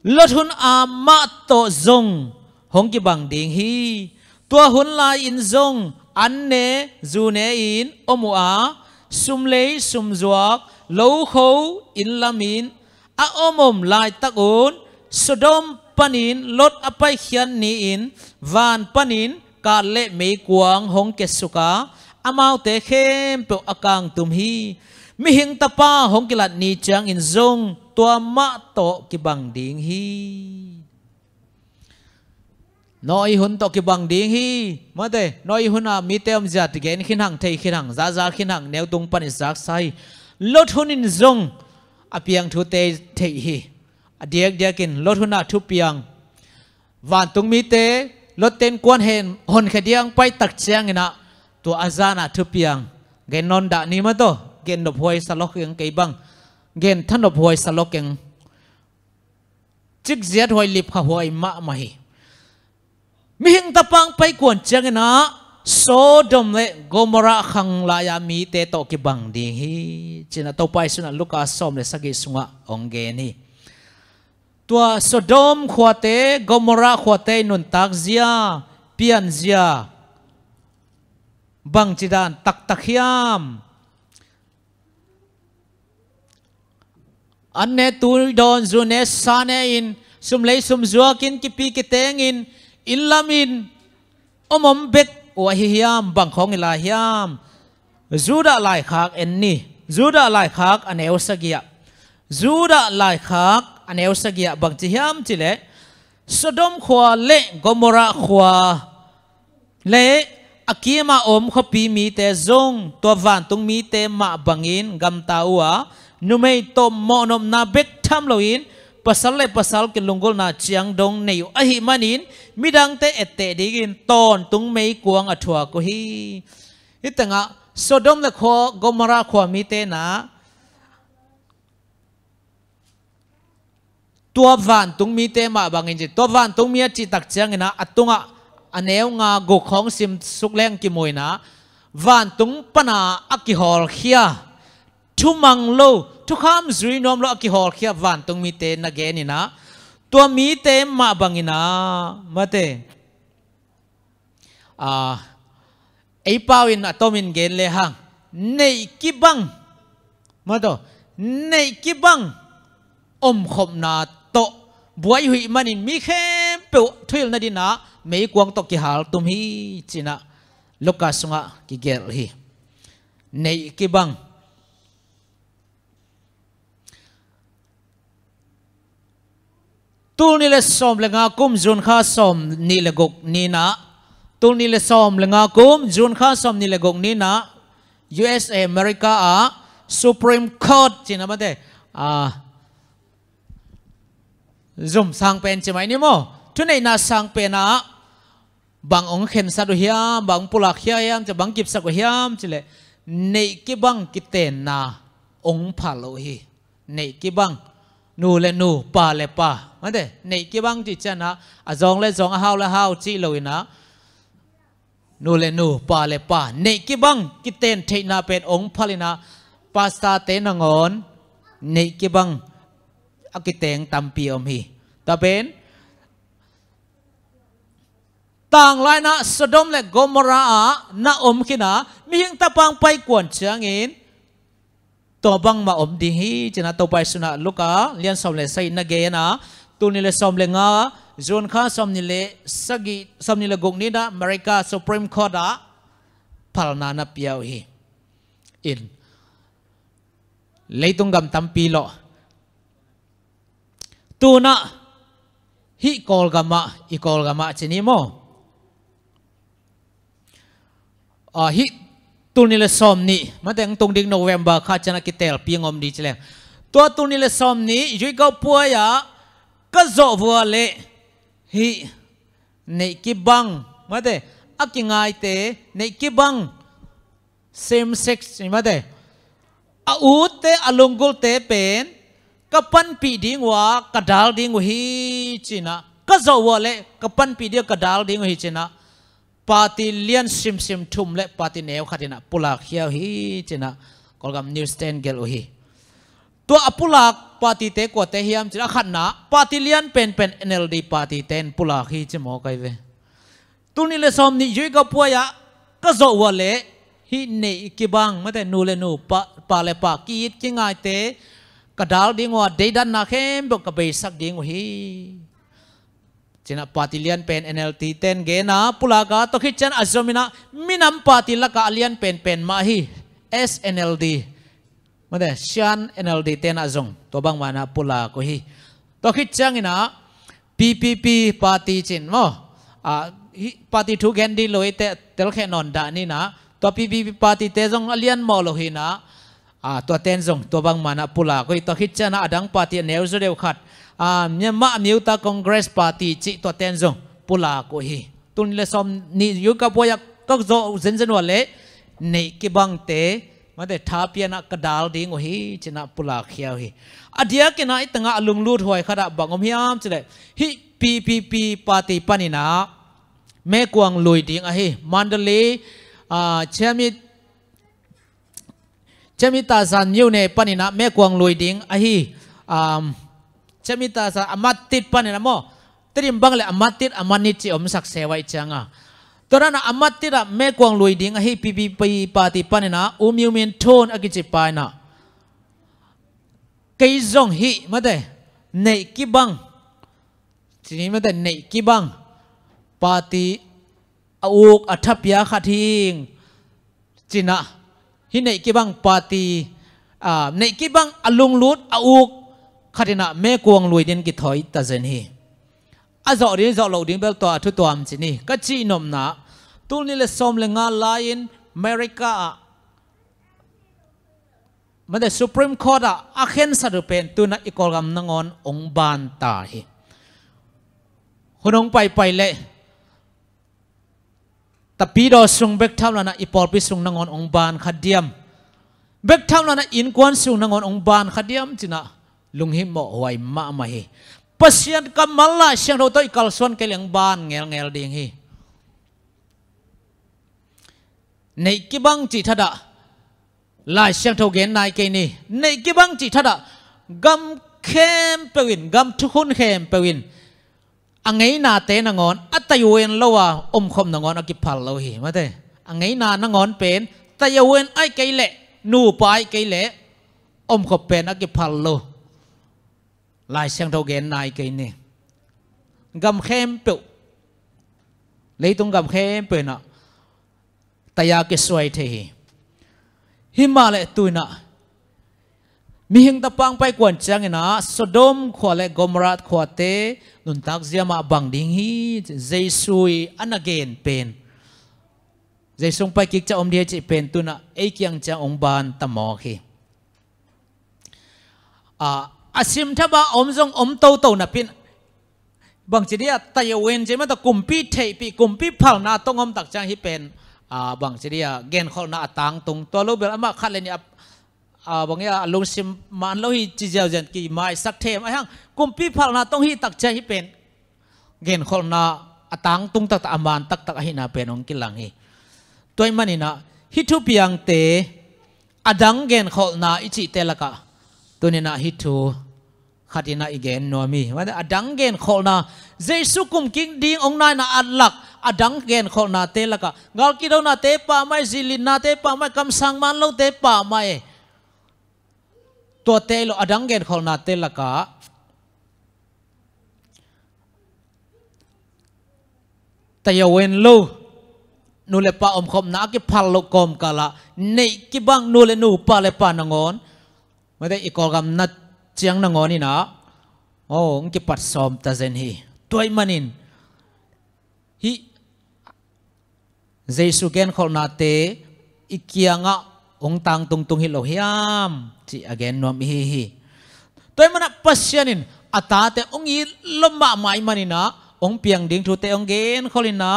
lot hun ama to zong hong ki bang ding hi tua hun lai in zong anne zune in omua sumlei sumzuak lo kho in lamin a omom lai takun sodom panin lot apai khian ni in van panin ka le mei kuang hong ke suka amau te khem pe akang tum hi mi hing tapa hong kilat ni chang in zong tua ma to ki bang ding hi noi hun to ki bang ding hi mate noi hun a mi tem jat gen khin hang thei khin hang za khin hang neu tung pan izak sai lot hun in zong apiang thu te thei hi adiak diakin lot hun a thu piang van tung mi te lot ten kwan hen hon khadiang pai tak chiang ina to azana thu piang gen non da ni ma to gen no phoi salok yang kai bang gen than no phoi salok yang chik ziat hoi lip kha hoi ma ma hi mi hing tapang pai kwan chiang ina Sodom le Gomora khang la ya mi te to ki bang ding hi china to pai suna luka som le sagi sunga onge ni tua Sodom khwate Gomora khwate nun tak zia pian zia bang chidan tak takhiam anne tu don zune sane in sumlei sumzuakin ki pi ki tengin ilamin omom bek wa hiam bang khong ila hiam zuda lai khak enni zuda lai khak aneu sagia zuda lai khak aneu sagia bang chi hiam chile Sodom khwa le Gomora khwa le akima om khopi mi te zong to van tung mi te ma bangin gam tawa numei to monom na bek tham loin pasal le pasal ke lungol na chiang dong nei ahi manin midang te ette digin ton tung mei kuang athua ko hi itanga Sodom le kho Gomora kho mi te na tua van tung mi te ma bangin ji tua van tung mi chi tak chiang ina atunga aneu nga go khong sim sukleng ki moina van tung pana akihol khia thumang lo thu kham zui nom lo akihol khia van tung mi te na ge ni na tua mi te ma bangina mate ei pawin atomin gen le hang nei ki bang mato nei ki bang om khom na to buai hui manin mi khem pe thil na dina mei kuang to ki hal tum hi china loka sunga ki gel hi nei ki bang tul ni le som le nga kum jun kha som ni le gok ni na tul ni le som le nga kum jun kha som ni le gok ni na USA America Supreme Court จินะมาเดzoom sang pen cemai ni mo tu nei na sang pen bang ong khen sa do hiam bang pulak hiam cha bang kip sa ko hiam chile nei ki bang kiten na ong phalo hi nei ki bang nu le nu pa le pa ma de nei ki bang chi cha na azong le zong hao le hao chi loina nu le nu pa le pa nei ki bang kiten thei na pen ong phalina pasta te na ngon nei ki bang akiteng tampi om hi ta ben tang lai na Sodom le Gomorrah na om khina mi hing tapang pai kwan changin to bang ma om di hi china to pai suna luka lian som le sai na ge na tu ni le som le nga zon kha som ni le sagi som ni le gong ni da America Supreme Court phalna na piao hi in leitung gam tampi lo tu na hi kol gama i kol gama chini mo hi tu ni le som ni ma teng tung ding November kha chana kitel pingom di chleng to tu ni le som ni yui ko puaya ka zo wa le hi nei ki bang ma de akingai te nei ki bang same sex ma de a u te alungul te pen kapan pi ding wa kadal ding hi china ka zo wa le kapan pi dia kadal ding hi china party lian sim sim thum le party neu khatina pulak hiao hi china kolgam news stand gel hi to apulak party te ko te hiam china khanna party lian pen pen NLD party ten pulak hi chmo kai ve tuni le som ni yui ka puaya ka zo wa le hi nei ki bang ma te nu le nu pa le pa ki ki ngai te kadal ding wa deidan na khem bok ka be sak ding hi china party lian pen NLT ten ge na pulaga to khichan azomina minam party la ka lian pen pen ma hi SNLD made shan NLD ten azong to bang mana pula ko hi to khichang ina PPP party chin mo party thu gendi loi te tel khe non da ni na to PPP party te jong alian mo lo hi na to ten jong to bang mana pula ko to khichana adang party neu zo deu khat Myanmar Muta Congress Party chi to ten jong pula ko hi tun le som ni yu ka boya ka zo zen zen wa le nei ki bang te ma de tha piana kadal ding hi china pula khiao hi adia ke na itanga alung lut hoi khara bangom hiam chile hi PPP party panina me kwang lui ding a hi Mandalay chami ta san yu ne panina me kwang lui ding a hi chamita sa amatit panina mo trim bang le amatit amanit chi om sak sewai changa torana amatit me kwang lui ding a hi PPP party panina umyumin thon agichi paina kei zong hi mate nei ki bang chini mate nei ki bang party auk athapya khathing china hi nei ki bang party nei ki bang alung lut auk khatina me kuang lui din ki thoi ta zen hi azo rin zo lo ding bel to thu tom chini ka chi nom na tul ni le som le nga lain America made Supreme Court a khen sa du pen tu na ikol gam nangon ong ban ta hi hunong pai le tapi do sung bek tham la na ipol pi sung nangon ong ban khadiam bek tham la na in kwan sung nangon ong ban khadiam china lunghim mo huai ma ma hi pasien kamala siang ro to ikal son ke leng ban ngel ding hi nei ki bang chi thada lai siang tho gen nai ke ni nei ki bang chi thada gam khem pewin gam thukun khem pewin angai na te na ngon atayuen lowa khom na ngon akiphal lo hi ma te angai na ngon pen tayuen ai ke le nu pai ke le khop pen akiphal lo lai sang thâu gen nai cái này gam khem peu lấy tung gam khem pe na taya ke suai the hi ma le tu na mi hing ta pang pai kwan chang na Sodom khwa le Gomorrah khwa te nun tak ziama bang ding hi Jesui an again pen ใจทรงไปกิกจะอมเดียจิเป็นตุนะไอเกียงจะองบานตะหมอคีอาซิมถ้าบ่อมทรงอมโตโตนะพินบางทีเดียตะยเวนใช่ไหมตะกุมปีเทปีกุมปีเผาหน้าต้องอมตักจังที่เป็นบางทีเดียเกณฑ์เขาหน้าต่างตรงตัวลูกเบลมาขัดเลยนี่บางอย่างลุงซิมมันเราฮิจิเจลเจนกี่ไม้สักเทมไอ้ฮังกุมปีเผาหน้าต้องฮิตักจังที่เป็นเกณฑ์เขาหน้าต่างตรงตักตะอามันตักให้หน้าเป็นองกิลังฮีตัวมันนี่นะฮิทุปียังเตอดังเกณฑ์เขาหน้าอิจิเตละกะตัวนี้นะฮิทุขัดยินาอีเกนนัวมีว่าอดังเกนขอนาเจสุกุมกิงดิ้งองนายนาอัลลักอดังเกนขอนาเตละกะงาลกิโดนาเตปะไม่ซิลินนาเตปะไม่คำสั่งมันโลเตปะไม่ตัวเตโลอดังเกนขอนาเตละกะแต่ยาเวนโลนูเลปะอมคมนากิพัลโลกอมกะละเนกิบังนูเลนูปะเลปะนงอนไม่ได้อีกอลกำนัดเจียงนงอนี่นะโอ้งกิปัดซอมตาเซนฮีตัวมันนินฮีเจสุเกนขอนาเตอีกยังอ่ะองตังตุงตุงฮิโลฮิยามจีอเกนนวมฮีตัวมันอะปัสยานินอัตาเตองยีลมมาไม่มันนี่นะองเปียงดิ่งทุเตองเกนขอลินนะ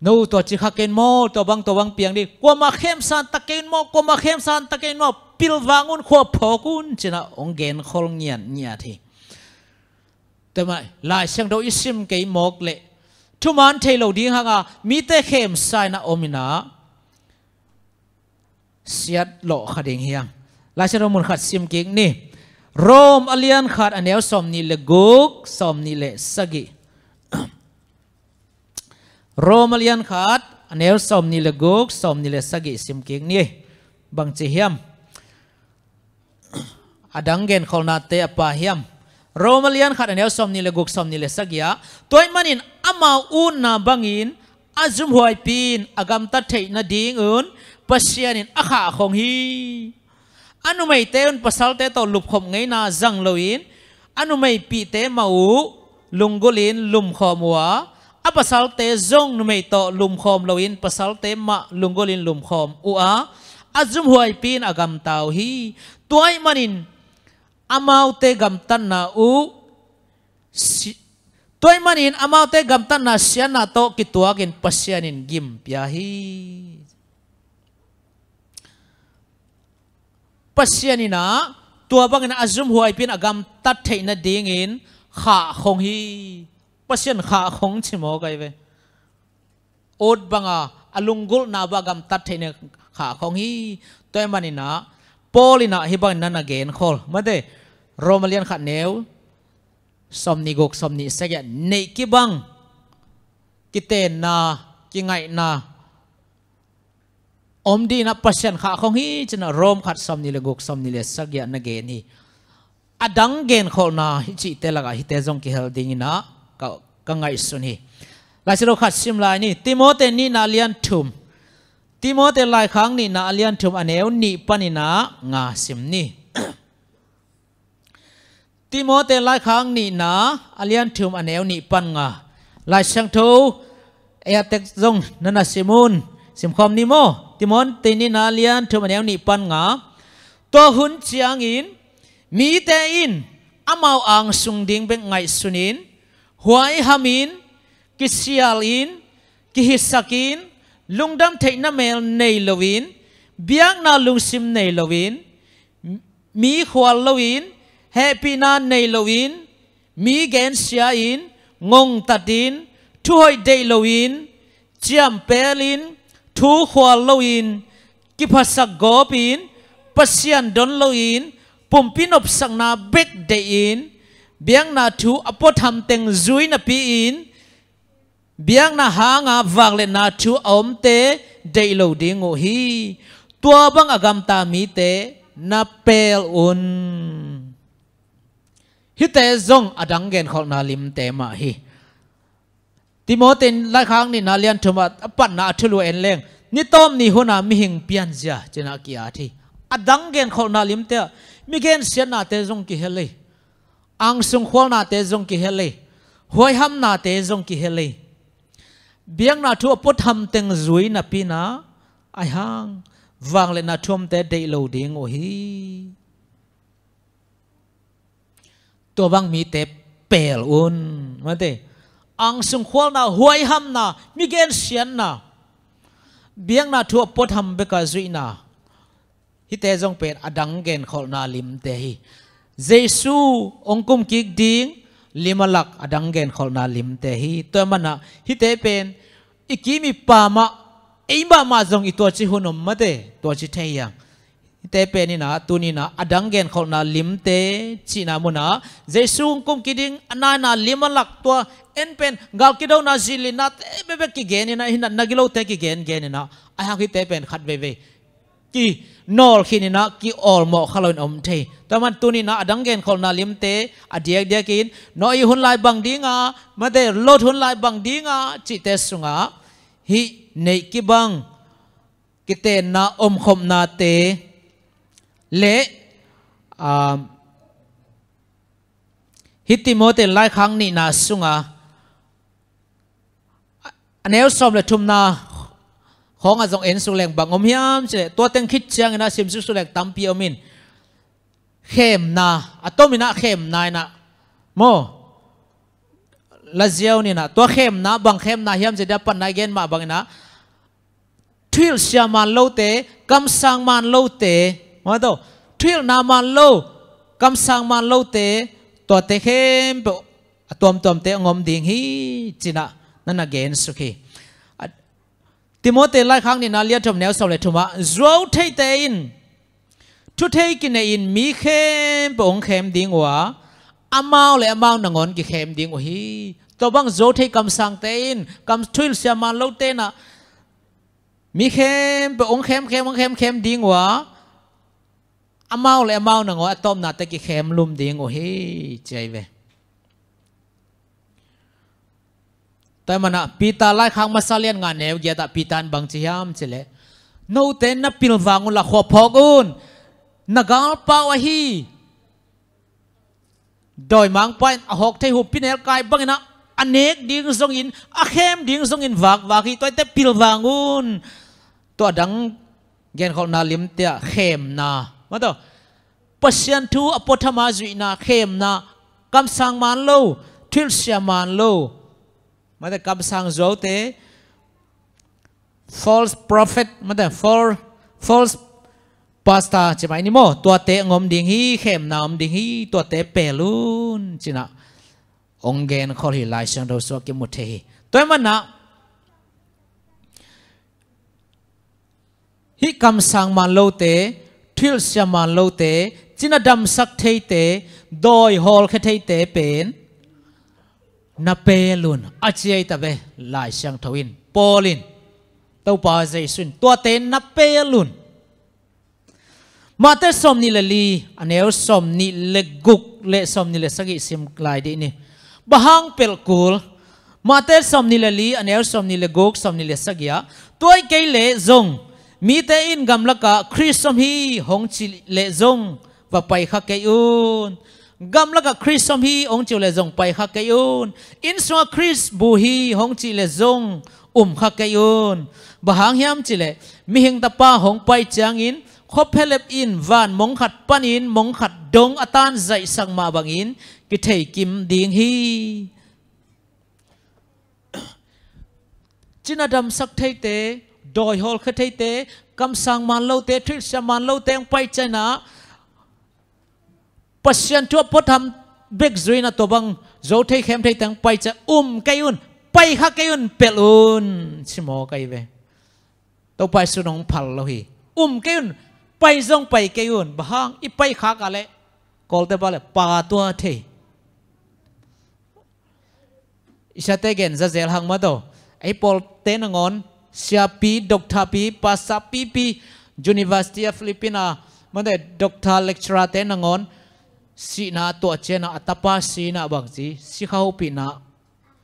นู่ตัวจิขเกนโมตัวบังเปียงดิกว่ามาเข้มสันตะเกนโมกว่ามาเข้มสันตะเกนโมปิลวาnguนขวบพอกุนจีน่ะองเกนขอลเงียนทีแต่ไม่ลายเสียงเราอิสิมเกยมกเละทุมันเทโลดิ้งฮะมีแต่เข้มใส่นะอมินะเสียดโลขัดเองเฮียงลายเสียงเราหมุนขัดซิมเก่งนี่โรมอเลียนขัดอันเดียวสมนิเลกุกสมนิเลสกิโรมาเลียนขาดอันเอลสมนิเลกุกสมนิเลสกิสิมเก่งนี่บางจีเฮียมอดังเกนขอนาเตอปะเฮียมโรมาเลียนขาดอันเอลสมนิเลกุกสมนิเลสกิยะตัวมันอินอามาอุนนาบังอินอาจุมหวยปีนอากำตัดเทนดิ่งอุนปัสยานินอาขาของฮีอนุไม่เตอุนปัสสัลเตตลุบขมไงนาจังโลอินอนุไม่ปีเตมาอูลุงกุลินลุมขอมัวอาpasal te zong numei to lum khom loin pasal te ma lungolin lum khom ua azum huai pin agam tau hi tuai manin amau te gam tan na u tuai manin amau te gam tan na siana to kituakin pasyanin gim pia hi pasyanina tua bangin azum huai pin agam tat theina dingin kha khong hi pasien kha khong chimo kai ve od banga alungul na bagam tat theine kha khong hi toy manina polina hi bang nan again khol made romalian kha neu somni gok somni segya nei ki bang kiten na ki ngai na omdi na pasien kha khong hi china rom khat somni le gok somni le segya na gen hi adang gen khol na hi chi te laga hi te jong ki hel ding na ka ngai sun hi lai selo khat sim lai ni timote ni na lian thum timote lai khang ni na lian thum aneu ni panina nga sim ni timote lai khang ni na alian thum aneu ni pan nga lai sang tho e tek jong nana simun sim khom ni mo timon te ni na lian thum aneu ni pan nga to hun chiang in mi te in amau ang sung ding bek ngai sunin huai hamin kisialin kihisakin lungdam theina mel nei lovin biang na lungsim nei lovin mi khwal lovin happy na nei lovin mi gen sia in ngong tatin thu hoi dei lovin chiam pelin thu khwal lovin kipasak gopin pasian don lovin pumpin op sakna bek dein biang na thu apotham teng zui na pi in biang na hanga vagle na thu om te dei lo dingo hi tua bang agam ta mi te na pel un hi te zong adang gen khol na lim te ma hi timoten lai khang ni na lian thuma apan na thulu en leng ni tom ni hona mi hing pian ja chena kia thi adang gen khol na lim te mi gen sian na te zong ki hele ang sung khwal na te zong ki hele hoi ham na te zong ki hele เบียงนาทัวปทำเต็งจุยนาปีนาไอหังวางเลยนาทวมแต่เดโลดิงโอฮีตัวบางมีแต่เปลอุนมาเตอังสุงควลนาหวยหำนามีเกณฑ์เสียนนาเบียงนาทัวปทำเบกาจุยนาฮิเตจงเป็นอดังเกณฑ์ขอนาลิมเตฮีเยซูองคุมกิกดิงลิมาลักอดังเกณฑ์ขอนาลิมเตฮีตัวมันนะฮิเตเป็นอีกีมีปามาไอ้บ้ามาจงอีตัวชิหุนอมมาเตตัวชิเทียงเตเป็นนี่นะตัวนี้นะอดังเกนเขานาลิมเตจีนามุนะเจสุงกุมกิดิงอันนั้นนะลิมลักตัวเอ็นเป็นกาลกิดาวนาจิลินะเตเบเบกิเกนี่นะหินนักกิโลเตกิเกนนี่นะไอ้ฮักที่เตเป็นขัดเบเบกีนอลขีนี่นะกีออลหมอกขลุ่นอมเทแต่มันตัวนี้นะอดังเกนเขานาลิมเตอเดียกเดียกินน้อยหุ่นลายบังดีงามาเตโลดหุ่นลายบังดีงาจิเตสุงาฮิในกิบังกิเตนะอมคมนาเตเละฮิติโมเตไลครั้งนี้นาสุงาอันนี้สอบเลยทุมนาของอาจงเอ็นสุแรงบังอมยามเจตัวเต็งคิดเชียงนะสิมสุแรงตั้มปีอมินเข้มนาอะตัวมินะเข้มนายนะโมละเจียวนี่นะตัวเข้มนะบังเข้มนะยามจะได้ปันนายเกณฑ์มาบังนะทิลเสียมันโลเตกำสังมันโลเตมาดูทิลนามันโลกำสังมันโลเตตัวเตเข้มเปตัวเตงอมดิ่งฮีจีน่ะนั่นน่ะเกณฑ์สุขีติโมเตไล่ครั้งนี้นาเลียทมแนวสาวเลยทุมาโจเทเตอินทุเทกินอินมีเข้มเปองเข้มดิ่งวะอามาเลยอามาหนังอนกิเข้มดิ่งวะฮีตัวบังโจเทกำสังเตอินกำทิลเสียมันโลเตน่ะมีเข้มเปองเข้มดิ่งวะอามาเลยอามาหนังอนต้มนาเตกิเข้มลุมดิ่งวะฮีใจเวแต่มันอะปีตาไล่ข้างมาซาเลียนงานแนวเกียร์ปีตานบางจียามเฉลยโนเตนนับปิลวังอุละขวบพอกุนนักการป่าวฮีโดยมังไปหอกเทหุบพิเนลกายบังนะอเนกดิ่งทรงอินอาเข้มดิ่งทรงอินวากฮีตัวแต่ปิลวังอุนตัวดังเกณฑ์เขานาลิมเตะเข้มนามาต่อปัศยันทูอปธรรมาจุยนาเข้มนากำสังมันโลทิลเสียมันโลมาแต่กำสังโจเต false prophet มาแต่ false pastor ใช่ไหมนี่โมตัวเตะงมดิ่งฮีเข้มนามดิ่งฮีตัวเตะเปลุนจีน่ะองเกนขอหิลายเชิงเราสวกิมุเทฮีตัวมันนะฮิกำสังมันโลเตทิลเสียมันโลเตจีน่ะดำสักเทเตโดยฮอลแค่เทเตเป็นนับเปลุนอาเจียตะเบลายเชียงทวินปอลินตัวป่าใจสุนตัวเตนนับเปลุนมาเตสมนิลลีอันนี้สมนิเลกุกเลสมนิเลสกิสิมกลายดีนี่บางเปลกูลมาเตสมนิลลีอันนี้สมนิเลกุกสมนิเลสกิยาตัวเกยเลจงมีเตอินกำลักะคริสสมฮีหงจิเลจงว่าไปขักเกยุนกำลังกับคริสสมฮีองจิเลจงไปขักเกยุนอินสวาคริสบูฮีหงจิเลจงขักเกยุนบางยามจิเลมีหิงตาป้าหงไปจางอินคบเพลบอินวานมงขัดปันอินมงขัดดงอตานใจสังมาบางอินกิเทกิมดิ่งฮีจินาดำสักเทเตโดยฮอลคเทเตกำสังมันโลเตทริสมันโลเตงไปใจนะปัศยันทั่วพทำเบกจุยนะตัวบังโจเทเข้มเทตังไปจะไกยุนไปขักไกยุนเปลุนชิโมไกเวตัวไปสุนงพัลโลฮีไกยุนไปจงไปไกยุนบางอีไปขักอะไรกอลเตบาเลปาตัวเทอิชาเตเกนจะเจลหังมาโตไอปอลเตนงอนเซียปีด็อกทาปีปัสซาปีUniversity of Filipina มันได้ด็อกทาเลคเชอร์เตนงอนสีนาตัวเจนะอัตปาสีนาบางจีสีเขาปีนา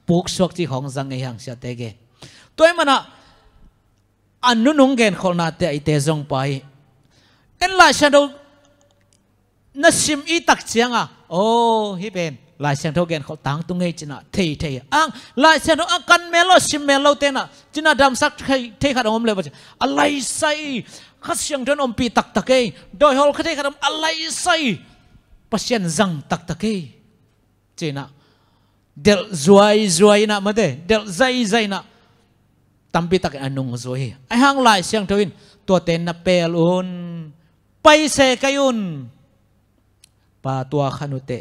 ปุกสวกจีของสังเกตเสียเตเกตัวมันนะอันนู้นงเกนคนนาเตไอเตจงไปเอ็นลาชาดูนัสิมอีตักเชียงอ่ะโอ้ฮิเป็น ลายเสียงเท่าแกนเขาต่างตรงไงจีน่ะเทอังลายเสียงอังกันเมลชิมเมลเตน่ะจีน่ะดำสักเทขัดอมเลยว่าอะไรใส่ข้าเสียงเดินอมปีตักเองโดยฮอลข้าเทขัดอมอะไรใส่ปัศยันจังตักเองจีน่ะเดลจวยน่ะมาเดเดลใจน่ะตั้มปีตักอันนุ่งจวยไอ้ห้างลายเสียงเท่าอินตัวเต็นน่ะเปลอุนไปเสกยุนปาตัวขนุเต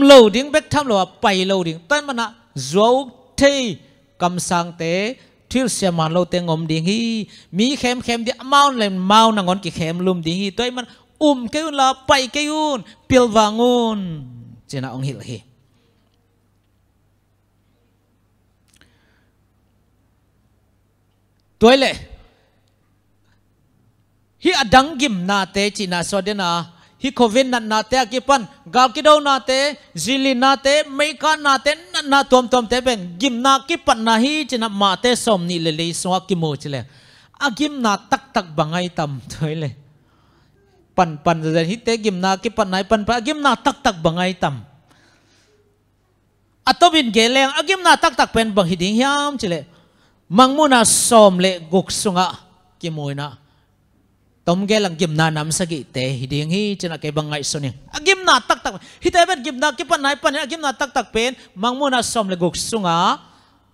โลดิ้งเบกทำหรอไปโลดิ้งแต่มันนะโจเทกำสังเตทิลเสียมันโลเตงอมดิ้งฮีมีเข้มเดียเมาเลยเมาหนังอนกี่เข้มลุมดิ้งฮีตัวมันเกยุนละไปเกยุนเปียววางูนเจน่าองหิลฮีตัวเลยฮีอดังกิมนาเตจินาสวดนาฮิโควินนาเตะกิปันกาลกิดาวนาเตจิลินาเตไม่กานาเตนาตอมเตเป็นกิมนากิปันนาฮีจินามาเตสมนี่เลยสวากิโมจิเลยอากิมนาตักบังไอตัมถอยเลยปันจะฮิเตกิมนากิปันไหนปันกิมนาตักบังไอตัมอัตบินเกลเลงอากิมนาตักเป็นบังฮิดิ้งยามจิเลยมังมุนาสมเลกุกสุงะกิโมยนะตมเกลังกิมนานำสกิเตฮิดิ้งฮีจะนักเก็บบังไงส่วนนี้กิมนาตักฮิตเอเป็นกิมนากิปันไหนปันกิมนาตักเป็นมังมุนาสมเลกุกสุงะ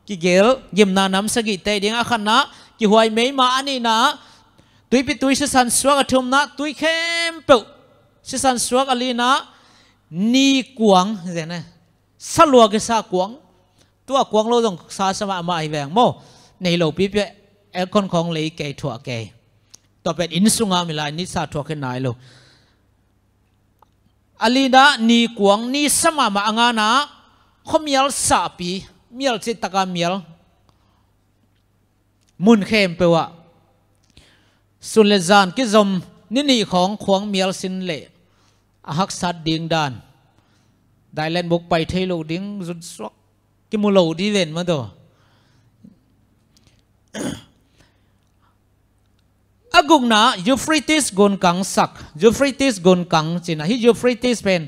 กิเกลกิมนานำสกิเตดิ้งอาขันนะกิหวยไม่มาอันนี้นะตุยปิตุยสิสันสวกทุ่มนะตุยเข้มเปิลสิสันสวกอลีนะนีกวงเห็นไหมสลัวกิสากวงตัวกวงเราต้องสาสมามาอีแวงโมในโลปีเปเอคอนของเลยเกยถั่วเกยต่อเป็นอินสุงามิลายนิสาถั่วขึ้นไหนโลอลีนะนีกวงนีสมามาอ่างนะเขามีลสาปีมีลจิตตะการมีลมุนเข้มเปว่าสุนเลจานกิจมนี่ของขวงมีลสินเล่หักสัดดิ่งดานได้เล่นบุกไปเทโลดิ่งจุดสวกกิมุโลดีเวนมาตัวอากุงนะยูฟริติสกุนกังสักยูฟริติสกุนกังจีนะฮิยูฟริติสเป็น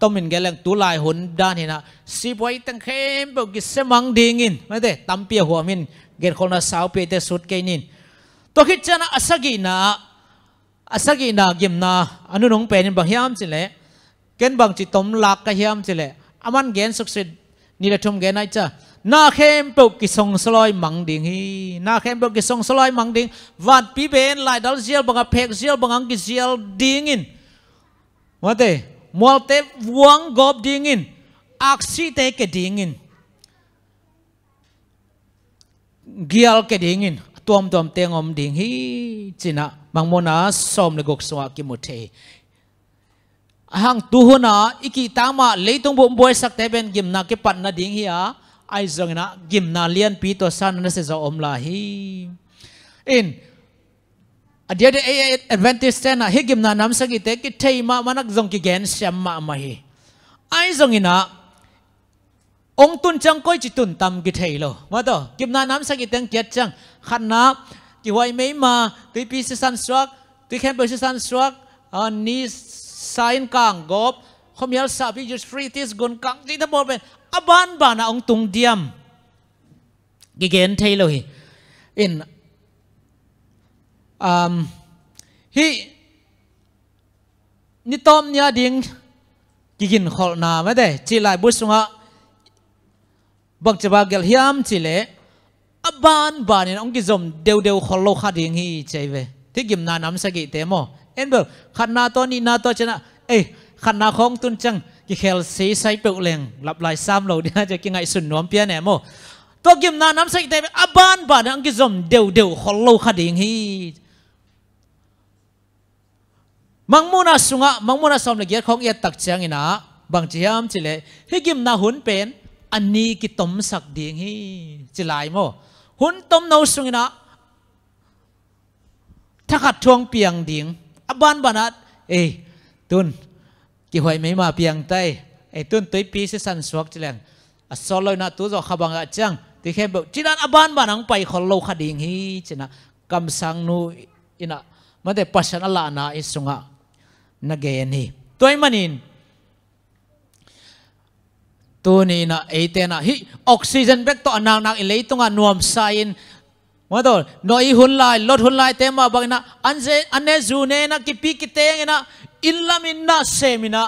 ต้มินเกลังตุลายหุ่นด้านนี้นะสิบไว้ตั้งเข้มเปกิสมังดิ่งอินไม่ได้ตั้มเปียหัวมินเกลคนละสาวเปียเตสุดเกนินตัวคิดจะนะอาศัยนะกิมนะอนุนงเป็นบางยามสิเลยเกณฑ์บางจิตตมลักกะยามสิเลยอามันเกณฑ์สุขสินี่แหละทุ่มเกณฑ์ไหนจ้ะนาเข้มเปกิส่งสลอยมังดิ่งฮีนาเข้มเปกิส่งสลอยมังดิ่งวันปีเป็นลายดอลเซียลบางเพกเซียลบางอังกิเซียลดิ่งอินว่าแต่มัวแต่วงกบดิ่งอินอักษิเตกดิ่งอินเกียลกดิ่งอินตัวมเตียงอมดิ่งฮีจีน่ะบางโมนาสมเลกกสวากิมุเทหังตูหนาอีกีตามาเลยตรงบุมบวยสักแต่เป็นกิมนาเก็บปันนาดิ่งฮีอะไอจงนะกิมนาเลียนปีตัวสันนั่นเสียจะอมลาฮีอินเดี๋ยวเอเอเวนติสเตนะฮิกิมนานำสักอิเตกิเทมามันนักจงกิเกนเสียมามาฮีไอจงนะองตุนจังก้อยจิตุนตำกิเทโลมาต่อกิมนานำสักอิเตงเกียจังขันนับกิไว้ไม่มาตุยปีสิสันสวักตุยแคมเปอร์สิสันสวักนี่สายกลางกบเขามีอาสาพิจุดฟรีติสกุนกังที่ทั้งหมดเป็นอบานบานะองตุงเดียมกิเกนเทโลฮีอินฮีนิตอมเนี่ยดิ่งกินขอลนาไม่ได้จีไลบุษงะบังจะบาเกลฮิมจีเล่อบานบานเนี่ยองกิจมเดียวขอลโลขาดิ่งฮีใจเวที่กิมนานำสกิเตโมเอ็นเบอร์ขันนาตัวนี้นาตัวชนะขันนาของตุนจังกิเคลสีใส่เปลือกเหลงหลับไหลซ้ำเราเนี่ยจะกินไงสุนนวมเปียเนี่ยโมตัวกิมนานำสกิเตอบานบานองกิจมเดียวขอลโลขาดิ่งฮีมังมุนาสุงะมังมุนาสมเลเกียของเอียตักเชียงอินะบางจียามจิเลฮิกิมนาหุนเป็นอันนี้กิตมสักดิ่งฮีจิไลโมหุนตมนาสุงอินะถ้าขัดทวงเปียงดิ่งอบานบานัดตุนกี่หอยไม่มาเปียงไตตุนตัวปีสิสันสวกจิเลงสโลยนะตัวจะขบังอาจังที่แค่บอกจีนันอบานบานังไปขอโลขดิ่งฮีจินะกำสังนูอินะมันได้ปัชนัลลานาอิสุงะ nageni toy manin tu ni na ate na hi oxygen bek to anang nang ilei tunga nuam sain mo to noi hun lai lot hun lai te ma bang na anje ane zu ne na kipi kiteng na ilamin na semina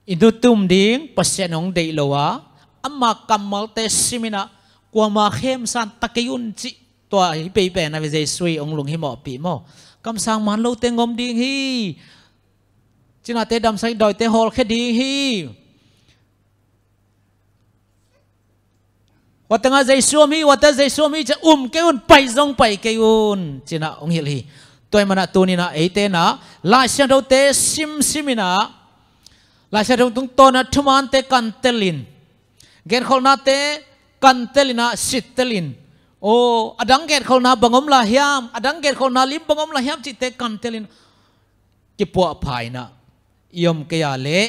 idutum ding pasyanong dei lowa amma kamal te simina kwa ma khem san takayun chi to hi pe pe na ve sui ong lung hi mo pi mo kam sang man lo te ngom ding hi china te dam sai doi te hol khe ding hi watanga zai suami wata zai suami cha ke un pai zong pai ke un china ong hil hi toy mana tu ni na ate na la sha do te simina la sha do tung to na thuman te kan telin gen khol na te kan telina sitelin o adang gen khol na bangom la hiam adang gen khol na lim bangom la hiam chi te kan telin ki po phai na yom ke ya le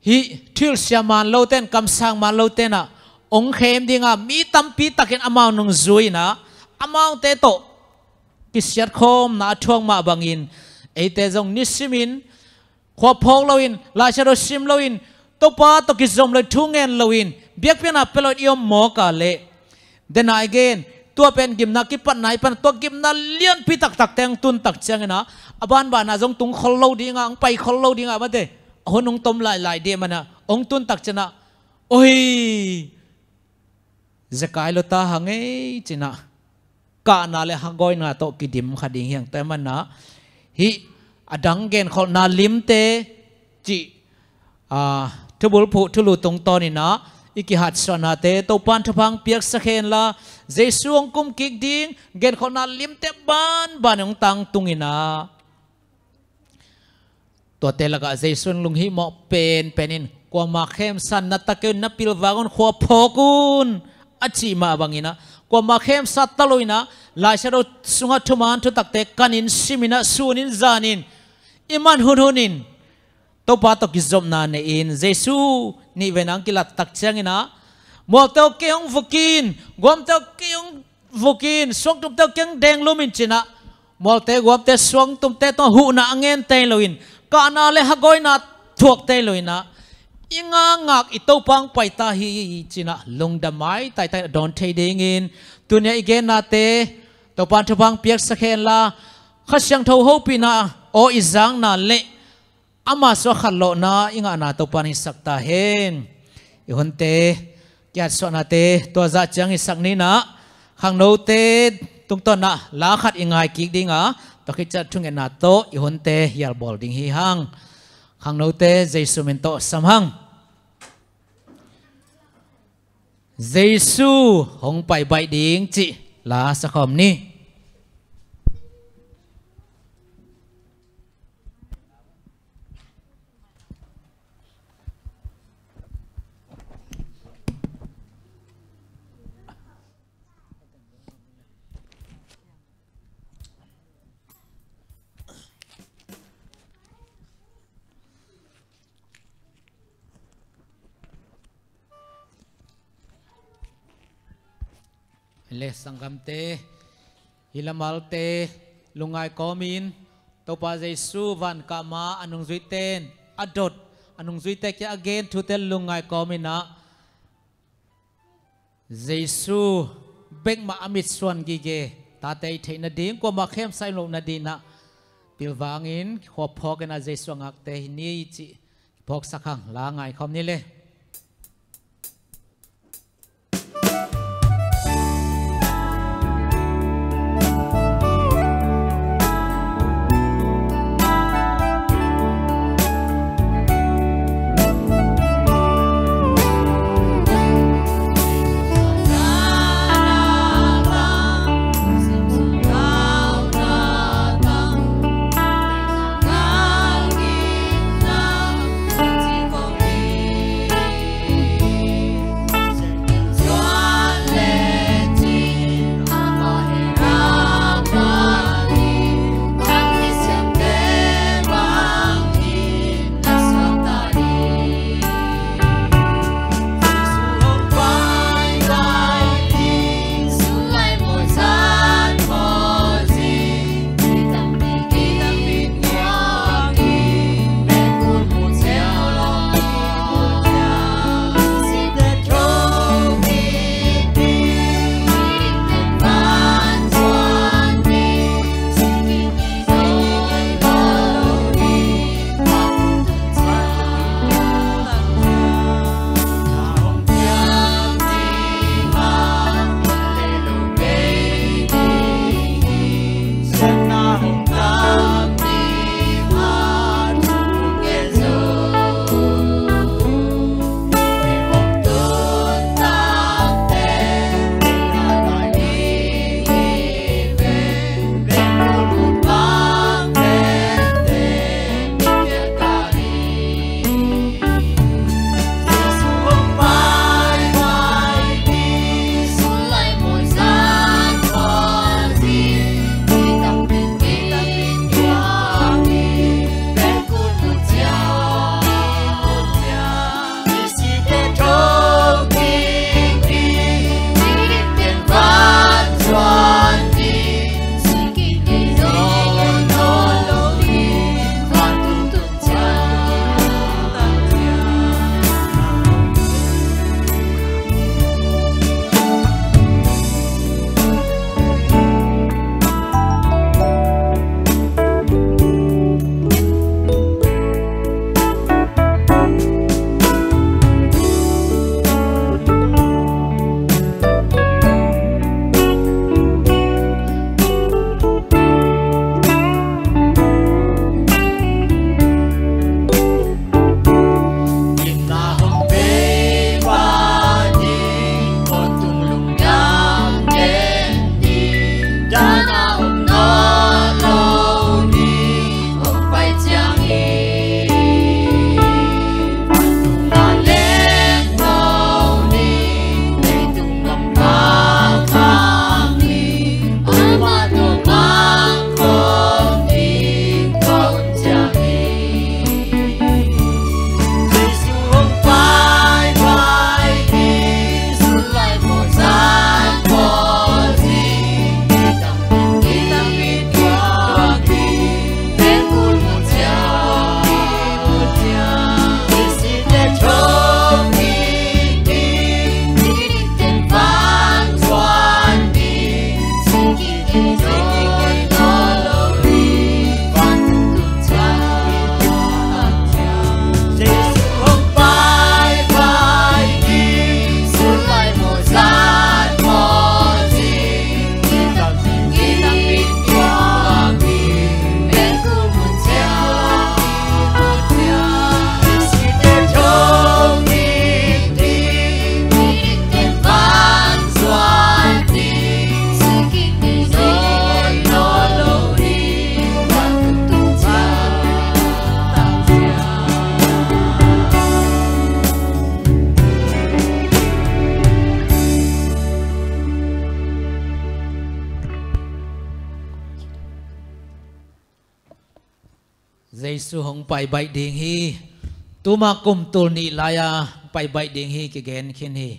hi thil siaman lo ten kam sang man lo ten na ong khem dinga mi tampi takin amau nung zui na amau te to kisiat khom na thuang ma bangin ate jong nisimin khwa phok loin la charo sim loin to pa to kizom le thungen loin biak pena pelot yom mo ka le then again tua pen gimna ki pat nai pan to gimna lian pi tak tak teng tun tak chang na aban ba na jong tung khol lo dinga ang pai khol lo dinga ba te honung tom lai lai de mana ong tun tak chana oi zakai lo ta hange china ka na le hagoi na to kidim khading hiang te mana hi adang gen khol na lim te chi thubul phu thulu tong to ni na iki hat sona te to pan thapang piak sakhen la jesuang kum kik ding gen khol na lim te ban ong tang tungina to te laga jesun lung hi mo penin kwa ma khem san na taken na pilwangon khwa phokun achi ma bangina kwa ma khem sat taloina la sharo sunga thuman thu takte kanin simina sunin zanin iman hunin to pa to kizom na ne in jesu ni venang kilat tak changina mo to keong vukin gom to keong vukin sok tum to keng deng lumin china mo te gom te swang tum te to hu na angen te loin ka na le hagoi na thuak te loina inga ngak ito pang paita hi china lungdamai tai don thei ding in tunia igen na te to pan thapang piak sakhen la khasyang tho ho pina o izang na le ama so khallo na inga na to pan hi sakta hen i honte kya so na te to za chang hi sak ni na khang no te tung to na la khat ingai ki dinga to khi cha thung na to i honte yal bol ding hi hang khang no te jesu men to sam hang jesu hong pai bai ding chi la sa khom ni le sangam te hilamal te lungai komin topa jesu van kama anung zuiten adot anung zuite kya again thutel lungai komina jesu bek ma amit swan gige ta te theina ding ko ma khem sai lo na dina pilwangin khop phok na jesu ngak te ni chi phok sakhang la ngai khom ni le su hong pai bai ding hi tu ma kum tul ni laya pai bai ding hi ki gen khin hi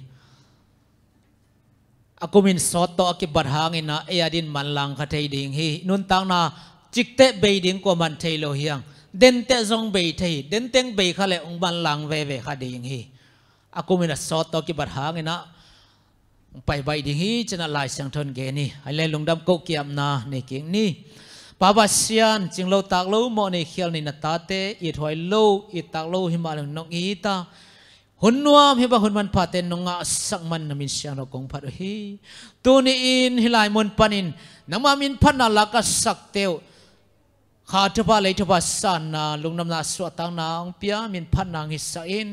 akumin soto aki barhangin na eadin manlang ka thei ding hi nun tang na chikte bei ding ko man thei lo hiang den te zong bei thei den teng bei khale ong manlang ve ve kha ding hi akumin soto ki barhangin na pai bai ding hi chana lai sang thon ge ni ale lungdam ko kiam na ne king ni Baba sian jing lo tak lo mo ni khial ni na tate i thoi lo i tak lo hi ma nong i ta hun nuam hi ba hun man phaten nonga sak man na min sian ro kong phat hi tu ni in hilai mon panin nangma min phan na la ka sak teu kha thapa le thapa san na lungnam na swa tang na ong pia min phan nang hi sa in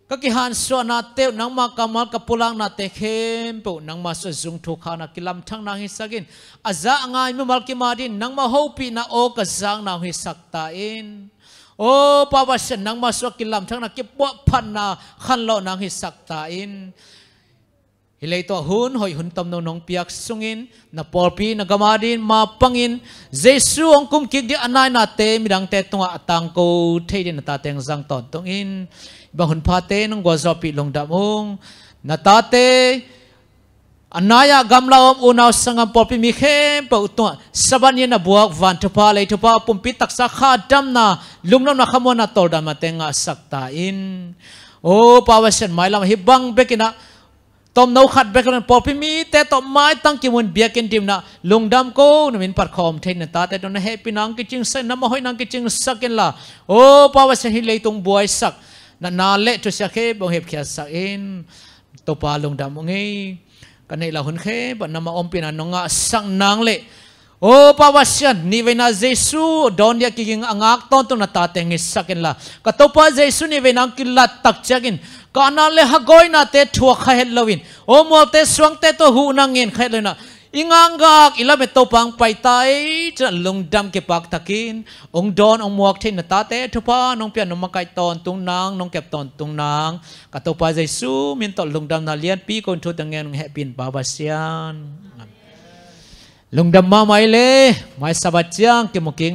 kakihan swa na teu nangma kamal kapulang na te khem po nangma so zung thu kha na kilam thang na hi sagin aza ngai mi mal ki madin nangma hopi na o ka zang na hi sakta in o papa sen nangma so kilam thang na ki po phan na khan lo na hi sakta in hilai to hun hoi hun tam no nong piak sungin na polpi na gamadin ma pangin jesu ong kum ki di anai na te midang te tunga atang ko theidin ta teng zang ton tong in bahun phate nong gozopi longdamong natate anaya gamlaom unaw sangam polpi mi khem pa utwa sabani na buak van thupa le thupa pumpi taksa kha dam na lungnam na khamona tol dam tenga sakta in o pawasen mailam hibang bekina tom no khat bekon polpi mi te to mai tang ki mun biakin dim na lungdam ko namin par khom thein na ta te don happy nang ki ching sa na mahoi nang ki ching sakin la o pawasen hi leitung buai sak na nale to sakhe bong hep khia sa in to pa lungdam ngi kanai la hun khe ba nama ompina nonga sang nang le o pawasyan ni vena jesu don ya king angak ton to na ta te ngi sakin la ka to pa jesu ni vena kilat tak chagin kana le hagoi na te thua kha helowin o mo te swang te to hu nangin khailena ingangak ilabe to pang paitai cha lungdam ke pak takin ong don ong muak thin na ta te thupa nong pian nong makai ton tung nang nong kep ton tung nang ka to pa jesu min to lungdam na lian pi kon thu tangen nong hepin baba sian lungdam ma mai le mai sabat chiang ke moking